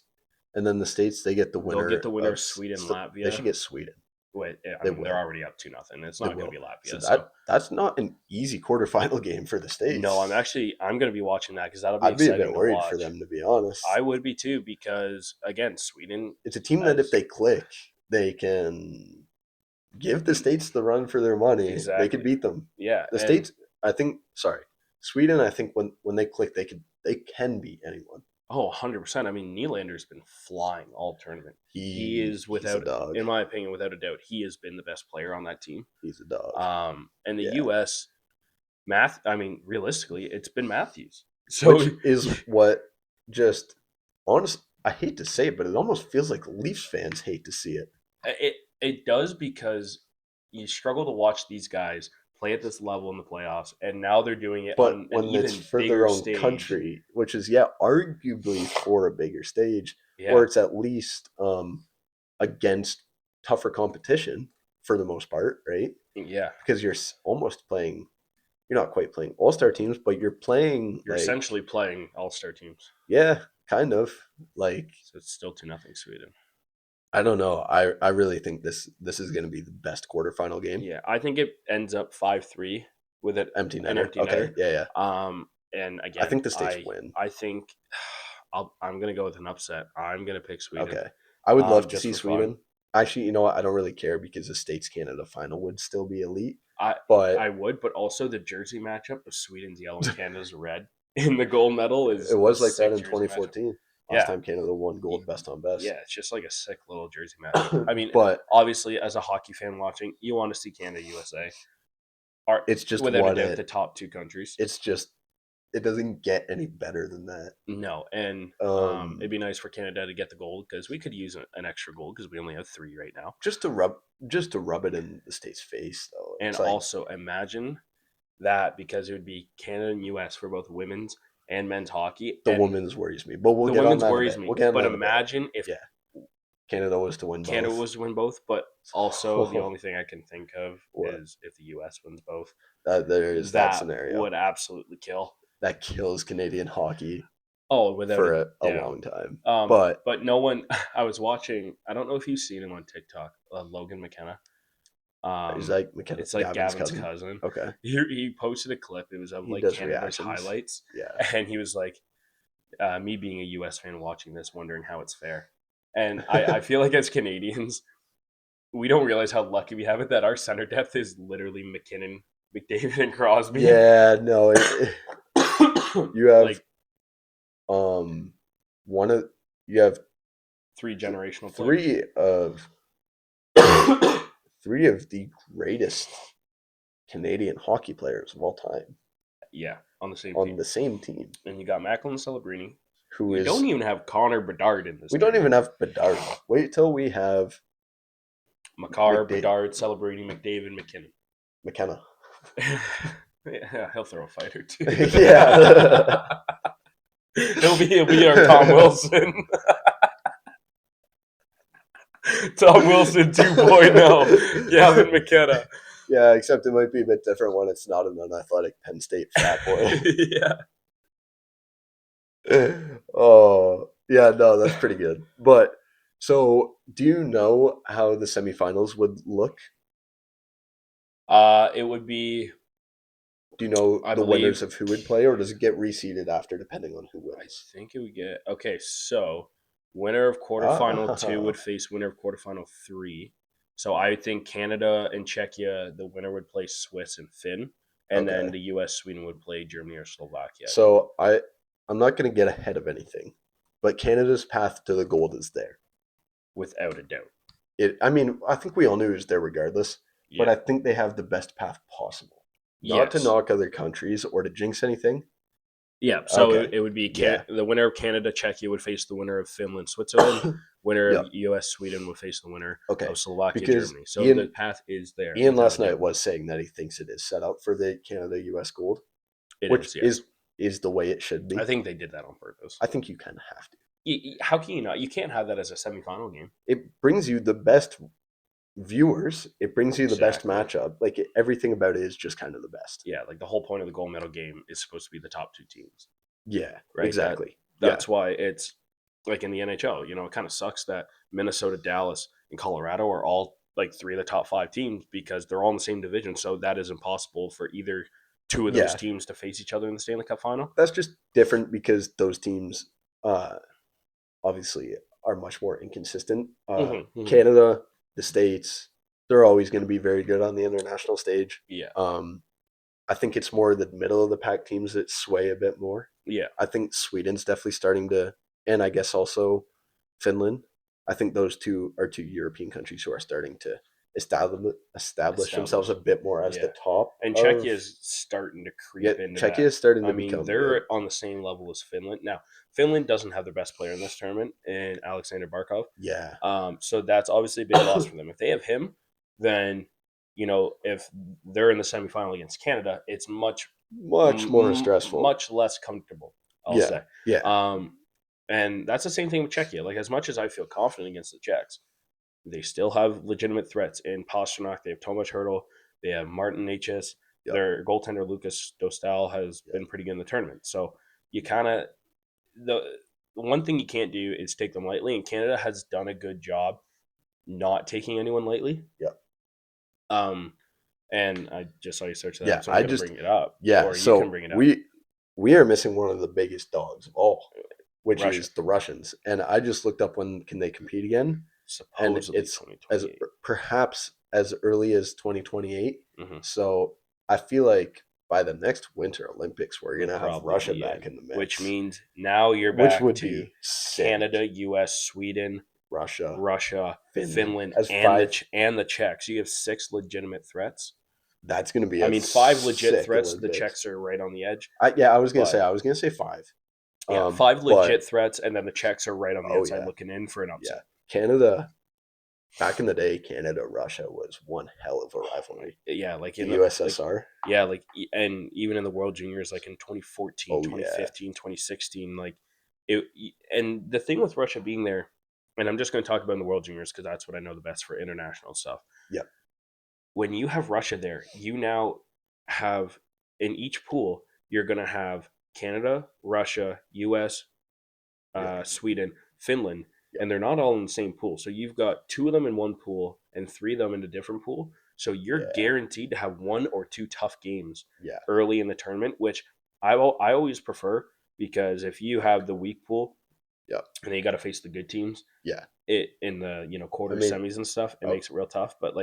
And then the States, they get the winner. They'll get the winner of Sweden, Latvia. They should get Sweden. Wait, I mean, they're already up 2-0. It's not going to be Latvia. So that's not an easy quarterfinal game for the States. No, I'm going to be watching that because that'll be exciting to watch. I'd be a bit worried for them, to be honest. I would be too because, again, Sweden... It's a team that if they click, they can give the States the run for their money. Exactly. They could beat them. Yeah. The States, Sweden, I think when they click, they can beat anyone. Oh, 100%. I mean, Nylander's been flying all tournament. He is, without, in my opinion, without a doubt, he has been the best player on that team. He's a dog. And the U.S., realistically, it's been Matthews. So which is what just, honestly, I hate to say it, but it almost feels like Leafs fans hate to see it. It does because you struggle to watch these guys play at this level in the playoffs, and now they're doing it on an even it's for their own stage. Country, which is arguably for a bigger stage, or it's at least against tougher competition for the most part, right? Yeah, because you're almost playing. You're not quite playing all-star teams, but you're playing. You're essentially playing all-star teams. Yeah, kind of so it's still 2-0 Sweden. I don't know. I really think this is going to be the best quarterfinal game. Yeah, I think it ends up 5-3 with an empty netter. Okay, yeah. And again, I think the States win. I think I'm going to go with an upset. I'm going to pick Sweden. Okay, I would love to see Sweden. Fun. Actually, you know what? I don't really care because the States-Canada final would still be elite. I would, but also the jersey matchup of Sweden's yellow and Canada's red in the gold medal is. It was like that in 2014. Matchup. Last time Canada won gold best on best. Yeah, it's just like a sick little jersey match. I mean, but obviously, as a hockey fan watching, you want to see Canada, USA. It's just without a doubt the top two countries. It's just it doesn't get any better than that. No, and it'd be nice for Canada to get the gold because we could use an extra gold because we only have 3 right now. Just to rub it in the States' face, though. And also imagine that because it would be Canada and US for both women's and men's hockey. The women's worries me, but the women's worries me. But imagine if Canada was to win both. Canada was to win both, but also the only thing I can think of is if the US wins both. There is that scenario. Would absolutely kill. That kills Canadian hockey. Oh, without for a long time. But no one. I was watching. I don't know if you've seen him on TikTok. Logan McKenna. Is like McKenna? It's like Gavin's cousin. Okay. He posted a clip. It was of like Canada's highlights. Yeah. And he was like, me being a U.S. fan watching this, wondering how it's fair. And I feel like as Canadians, we don't realize how lucky we have it that our center depth is literally McKinnon, McDavid, and Crosby. Yeah. No. You have you have 3 generational players. Three of the greatest Canadian hockey players of all time. Yeah, on the same team. And you got Macklin Celebrini, we don't even have Connor Bedard in this. We don't even have Bedard. Wait till we have Makar, Bedard, Celebrini, McDavid, McKenna. Yeah, he'll throw a fighter too. Yeah. He'll be our Tom Wilson. Tom Wilson 2.0. Gavin McKenna. Yeah, except it might be a bit different when it's not an unathletic Penn State fat boy. Yeah. Oh, yeah, no, that's pretty good. But, so, do you know how the semifinals would look? It would be... Do you know the winners of who would play, or does it get reseeded after, depending on who wins? I think it would get... Okay, so, winner of quarterfinal 2 would face winner of quarterfinal 3. So, I think Canada and Czechia, the winner would play Swiss and Finn. And then the U.S., Sweden would play Germany or Slovakia. So, I'm not going to get ahead of anything, but Canada's path to the gold is there. Without a doubt. I think we all knew it was there regardless, but I think they have the best path possible. Not to knock other countries or to jinx anything. Yeah, so it would be the winner of Canada, Czechia would face the winner of Finland, Switzerland. Winner of U.S., Sweden would face the winner of Slovakia, Germany. So the path is there. Ian last night was saying that he thinks it is set up for the Canada-U.S. gold, which is the way it should be. I think they did that on purpose. I think you kind of have to. How can you not? You can't have that as a semifinal game. It brings you the best viewers. It brings you the best matchup. Like everything about it is just kind of the best. Yeah, like the whole point of the gold medal game is supposed to be the top 2 teams. Yeah, right? Exactly. That's why it's like in the NHL. You know, it kind of sucks that Minnesota, Dallas, and Colorado are all like 3 of the top 5 teams because they're all in the same division. So that is impossible for either two of those teams to face each other in the Stanley Cup final. That's just different because those teams obviously are much more inconsistent. Canada, the States, they're always going to be very good on the international stage. Yeah. I think it's more the middle of the pack teams that sway a bit more. Yeah. I think Sweden's definitely starting to, and I guess also Finland. I think those two are two European countries who are starting to establish themselves a bit more as the top. And Czechia is starting to creep into Czechia that. is starting to become they're good. on the same level as Finland. Now, Finland doesn't have their best player in this tournament in Alexander Barkov. Yeah. So that's obviously a big loss for them. If they have him, then, you know, if they're in the semifinal against Canada, it's much more stressful. Much less comfortable, I'll say. Yeah. And that's the same thing with Czechia. Like, as much as I feel confident against the Czechs, they still have legitimate threats in Pastrnak. They have Tomas Hertl. They have Martin Necas. Yep. Their goaltender, Lucas Dostal, has been pretty good in the tournament. So you kind of – the one thing you can't do is take them lightly, and Canada has done a good job not taking anyone lightly. Yep. And I just saw you search that up, so I'm going to bring it up. Yeah, or so you can bring it up. We are missing one of the biggest dogs of all, which Russia. is the Russians. And I just looked up when can they compete again. Supposedly and it's as perhaps as early as 2028. Mm-hmm. So I feel like by the next Winter Olympics, we're going to have Russia back in the mix. Which means now you're back to Canada, U.S., Sweden, Russia, Finland, and the Czechs. You have 6 legitimate threats. That's going to be 5 legit threats. Olympics. The Czechs are right on the edge. I was going to say 5. Yeah, 5 legit threats, and then the Czechs are right on the outside looking in for an upset. Yeah. Canada, back in the day, Canada-Russia was one hell of a rivalry. Yeah, like in the USSR. And even in the World Juniors, like in 2014, 2015, 2016, like it. And the thing with Russia being there, and I'm just going to talk about in the World Juniors because that's what I know the best for international stuff. Yeah. When you have Russia there, you now have in each pool, you're going to have Canada, Russia, US, Sweden, Finland, and they're not all in the same pool. So you've got 2 of them in one pool and 3 of them in a different pool. So you're guaranteed to have 1 or 2 tough games early in the tournament, which I always prefer because if you have the weak pool, and then you got to face the good teams, it in the quarter semis and stuff, it makes it real tough. But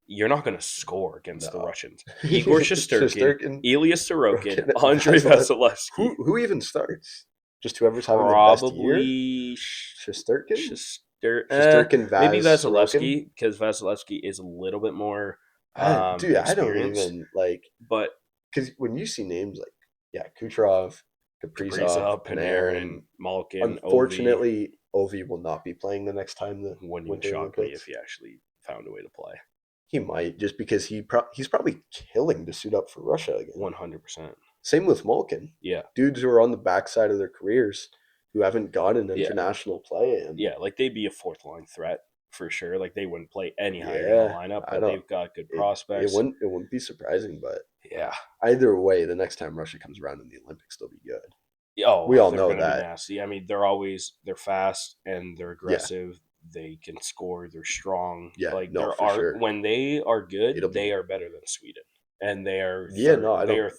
you're not going to score against the Russians. Igor Shesterkin, Ilya Sorokin, Andrei Vasilevsky. Who even starts? Just whoever's having the best year? Shesterkin? Shesterkin, maybe Vasilevsky, because Vasilevsky is a little bit more I don't even but because when you see names like Kucherov, Kaprizov, Panarin, Malkin, unfortunately, Ovi will not be playing the next time. Wouldn't even shock me if he actually found a way to play. He might, just because he's probably killing to suit up for Russia again. 100%. Same with Malkin. Yeah. Dudes who are on the backside of their careers who haven't gotten international play. And like they'd be a 4th-line threat for sure. Like they wouldn't play any higher in the lineup, but they've got good prospects. It wouldn't be surprising, but yeah. Either way, the next time Russia comes around in the Olympics, they'll be good. Oh, we all know that. Nasty. I mean, they're fast and they're aggressive. Yeah. They can score. They're strong. Yeah, when they are good, they are better than Sweden, and they are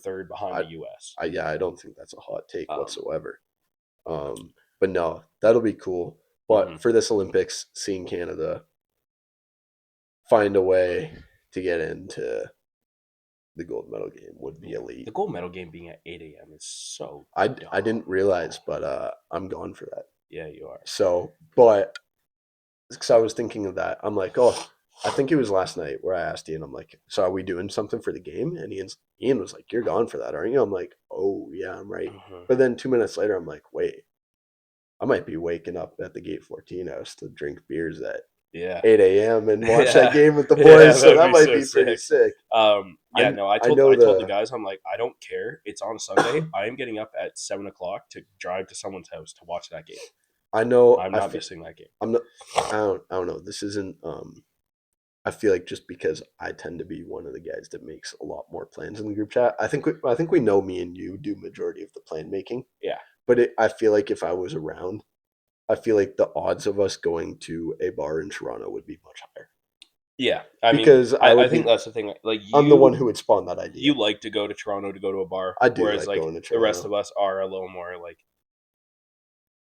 third behind the U.S. I don't think that's a hot take whatsoever. But no, that'll be cool. But for this Olympics, seeing Canada find a way to get into the gold medal game would be elite. The gold medal game being at 8 a.m. is so I didn't realize, but I'm gone for that. Yeah, you are. So, but because I was thinking of that, I'm like, I think it was last night where I asked Ian, I'm like, so are we doing something for the game? And Ian was like, you're gone for that, aren't you? I'm like, oh, yeah, I'm right. But then 2 minutes later, I'm like, wait, I might be waking up at the Gate 14 house to drink beers at 8 a.m. and watch that game with the boys. So that might be pretty sick. I told the guys, I'm like, I don't care. It's on Sunday. I am getting up at 7 o'clock to drive to someone's house to watch that game. I know I'm not missing that game. I don't know. This isn't. I feel like just because I tend to be one of the guys that makes a lot more plans in the group chat. I think we know me and you do majority of the plan making. Yeah. But I feel like if I was around, I feel like the odds of us going to a bar in Toronto would be much higher. Yeah, I mean, Because I think that's the thing. Like I'm the one who would spawn that idea. You like to go to Toronto to go to a bar. I do whereas like going to the rest Toronto. of us are a little more like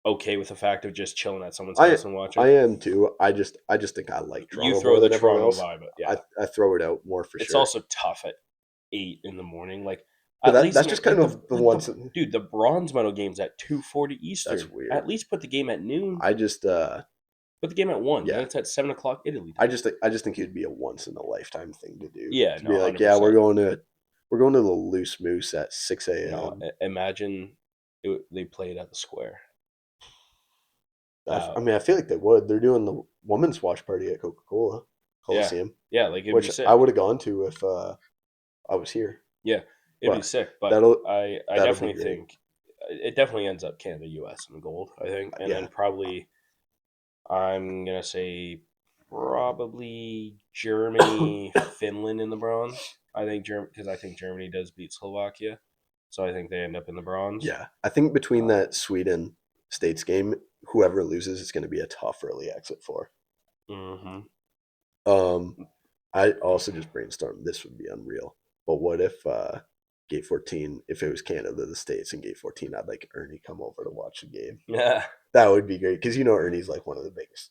okay with the fact of just chilling at someone's house and watching. I am too. I just think I like Toronto You throw more the than everyone Toronto else. vibe, yeah. I throw it out more for It's sure. also tough at 8 in the morning. Like, But at least that's just kind of the ones. Dude, the bronze medal game's at 2:40 Eastern. That's weird. At least put the game at noon. I just put the game at 1. Yeah. Then it's at 7:00 Italy time. I just think it'd be a once in a lifetime thing to do. Yeah, to be like, 100%. Yeah, we're going to the Loose Moose at 6 a.m. No, imagine they played at the Square. I mean, I feel like they would. They're doing the women's watch party at Coca-Cola Coliseum. Yeah, like it'd which be sick. I would have gone to if I was here. Yeah, it'd be sick. But I definitely think it definitely ends up Canada, U.S. in gold. I think, and then probably I'm gonna say probably Germany, Finland in the bronze. I think because I think Germany does beat Slovakia, so I think they end up in the bronze. Yeah, I think between that Sweden States game, whoever loses is going to be a tough early exit for. Mm-hmm. I also just brainstormed. This would be unreal. But what if Gate 14, if it was Canada, the States, and Gate 14, I'd like Ernie come over to watch the game. Yeah, that would be great because Ernie's like one of the biggest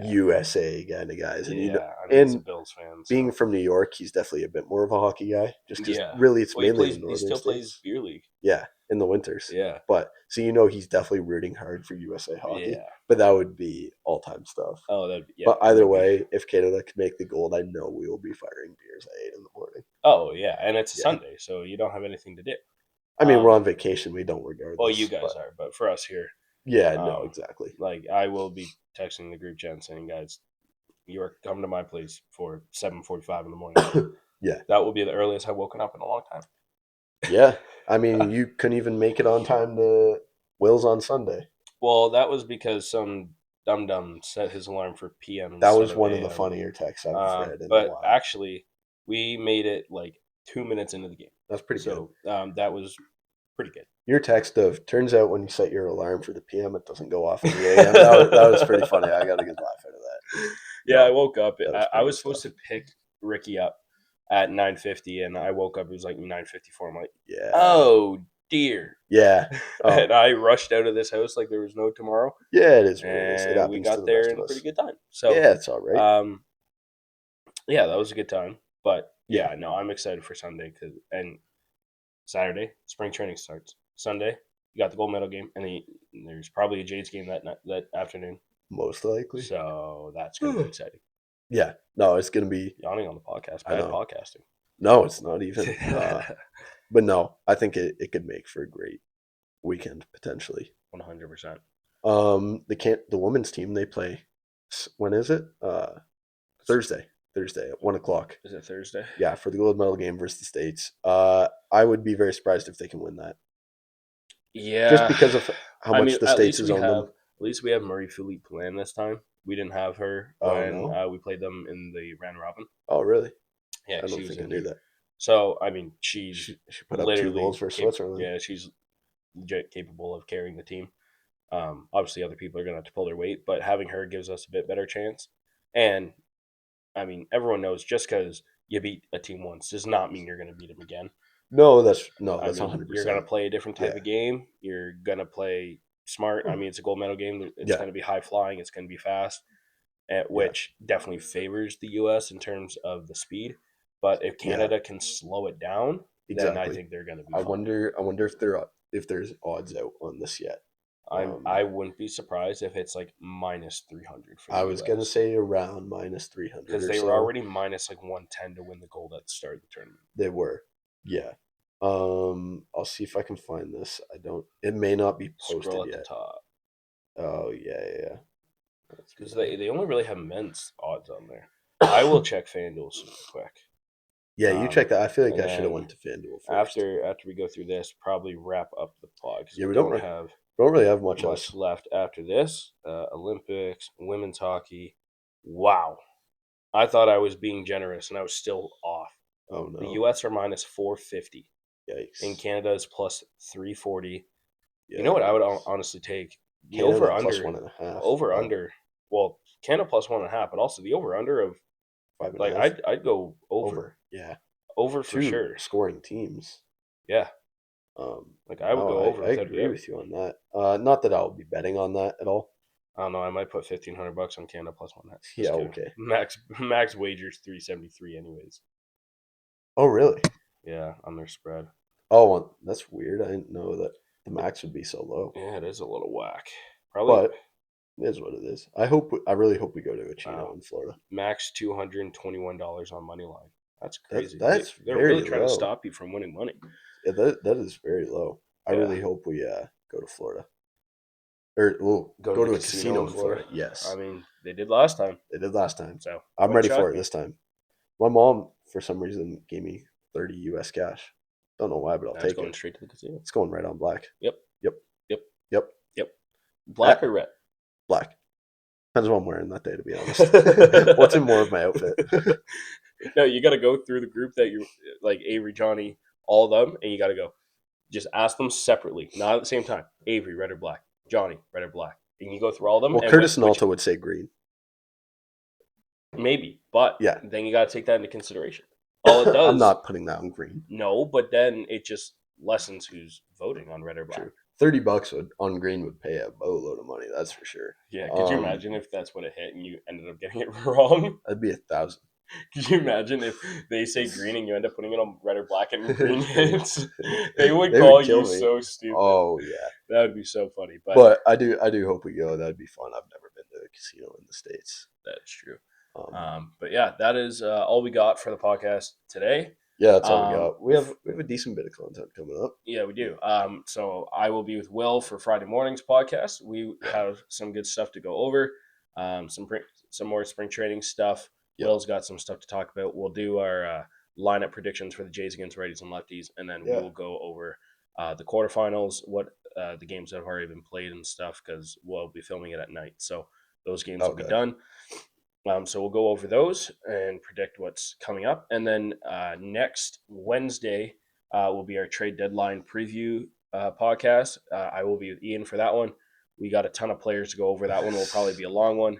USA kind of guys, and he's a Bills fan. So. Being from New York, he's definitely a bit more of a hockey guy. Just because really, it's mainly the northern he still states. Plays beer league. Yeah, in the winters. Yeah, but so he's definitely rooting hard for USA hockey. Yeah, but that would be all time stuff. Oh, that. Yeah. But either way, if Canada can make the gold, I know we will be firing beers at 8 in the morning. Oh yeah, and it's a Sunday, so you don't have anything to do. I mean, we're on vacation. We don't regardless. Well, you guys are, but for us here. Yeah, no, exactly. Like I will be texting the group chat and saying, guys, you're coming to my place for 7:45 in the morning. Yeah, that will be the earliest I've woken up in a long time. Yeah, I mean, you couldn't even make it on time to Will's on Sunday. Well, that was because some dum set his alarm for PM. That was one of the funnier texts I've read. But actually, we made it like 2 minutes into the game. That's pretty good. So that was pretty good. Your text of turns out when you set your alarm for the PM, it doesn't go off in the AM. that was pretty funny. I got a good laugh out of that. Yeah, I woke up. I was supposed to pick Ricky up at 9:50, and I woke up. It was like 9:54. I'm like, yeah. Oh dear. Yeah. Oh. And I rushed out of this house like there was no tomorrow. Yeah, it is. And we got there in a pretty good time. So yeah, it's all right. Yeah, that was a good time. But yeah, no, I'm excited for Sunday and Saturday spring training starts. Sunday, you got the gold medal game, and there's probably a Jays game that afternoon. Most likely. So that's going to be exciting. Yeah. No, it's going to be yawning on the podcast. Bad podcasting. No, it's not even. But no, I think it could make for a great weekend potentially. 100%. The women's team, they play. When is it? Thursday at 1:00. Is it Thursday? Yeah, for the gold medal game versus the States. I would be very surprised if they can win that. Yeah, just because of how much the States is on them. At least we have Marie-Philippe playing this time. We didn't have her when we played them in the round robin. Oh, really? Yeah, I don't think I knew that. So, I mean, she put up 2 goals for Switzerland. Yeah, she's legit capable of carrying the team. Obviously, other people are going to have to pull their weight, but having her gives us a bit better chance. And, I mean, everyone knows just because you beat a team once does not mean you're going to beat them again. No, that's 100%. You're going to play a different type of game. You're going to play smart. I mean, it's a gold medal game. It's going to be high flying. It's going to be fast, which definitely favors the U.S. in terms of the speed. But if Canada can slow it down, then I think they're going to be. I wonder if there's odds out on this yet. I wouldn't be surprised if it's like minus 300 for the I was going to say around minus 300 because they were already minus like 110 to win the gold at the start of the tournament. They were, yeah. I'll see if I can find this. It may not be posted Scroll at yet. the top. Oh yeah. Because they only really have men's odds on there. I will check FanDuel super quick. Yeah, you check that. I feel like I should have went to FanDuel first. After we go through this, probably wrap up the pod. Yeah, we don't really have much else left after this. Olympics, women's hockey. Wow. I thought I was being generous, and I was still off. Oh, no. The U.S. are minus 450. Yikes. In Canada is plus 340. Yeah. You know what I would honestly take? The over under plus 1.5. Over under. Well, Canada plus 1.5, but also the over under of 5.5. I'd go over. Yeah, over for sure. Scoring teams. Yeah. I would go over. I agree with you on that. Not that I'll be betting on that at all. I don't know. I might put $1,500 on Canada plus 1.5. Yeah, okay. Max wagers $373 anyways. Oh, really? Yeah, on their spread. Oh, well, that's weird. I didn't know that the max would be so low. Yeah, it is a little whack. Probably, but it is what it is. I really hope we go to a Chino in Florida. Max $221 on money line. That's crazy. That's they're really trying to stop you from winning money. Yeah, that is very low. I really hope we go to Florida. Or we'll go to a casino in Florida. Yes. I mean, they did last time. So I'm ready for it this time. My mom, for some reason, gave me $30 US cash. Don't know why, but I'll take it. It's going straight to the casino. It's going right on black. Yep. Black or red? Black. Depends what I'm wearing that day, to be honest. What's in more of my outfit? No, you got to go through the group that you're like Avery, Johnny, all of them, and you got to go. Just ask them separately, not at the same time. Avery, red or black? Johnny, red or black? And you go through all of them. Well, Curtis and Alta would say green. Maybe, but then you got to take that into consideration. All it does. I'm not putting that on green. No, but then it just lessens who's voting on red or black. True. $30 on green would pay a boatload of money. That's for sure. Yeah. Could you imagine if that's what it hit and you ended up getting it wrong? That'd be 1,000. Could you imagine if they say green and you end up putting it on red or black and green hits? They would call you so stupid. Oh yeah, that would be so funny. But I do hope we go. That'd be fun. I've never been to a casino in the States. That's true. But yeah, that is all we got for the podcast today. Yeah, that's all we got. We have a decent bit of content coming up. Yeah, we do. So I will be with Will for Friday morning's podcast. We have some good stuff to go over. Some more spring training stuff. Yep. Will's got some stuff to talk about. We'll do our lineup predictions for the Jays against righties and lefties, and then we'll go over the quarterfinals, what the games that have already been played and stuff, because we'll be filming it at night. So those games will be done. So we'll go over those and predict what's coming up. And then next Wednesday will be our trade deadline preview podcast. I will be with Ian for that one. We got a ton of players to go over. That one will probably be a long one.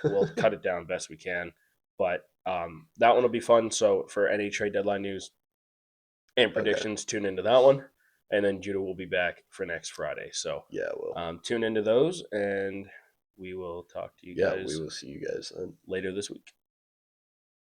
We'll cut it down best we can. But that one will be fun. So for any trade deadline news and predictions, tune into that one. And then Judah will be back for next Friday. So tune into those and we will talk to you guys. Yeah, we will see you guys then later this week.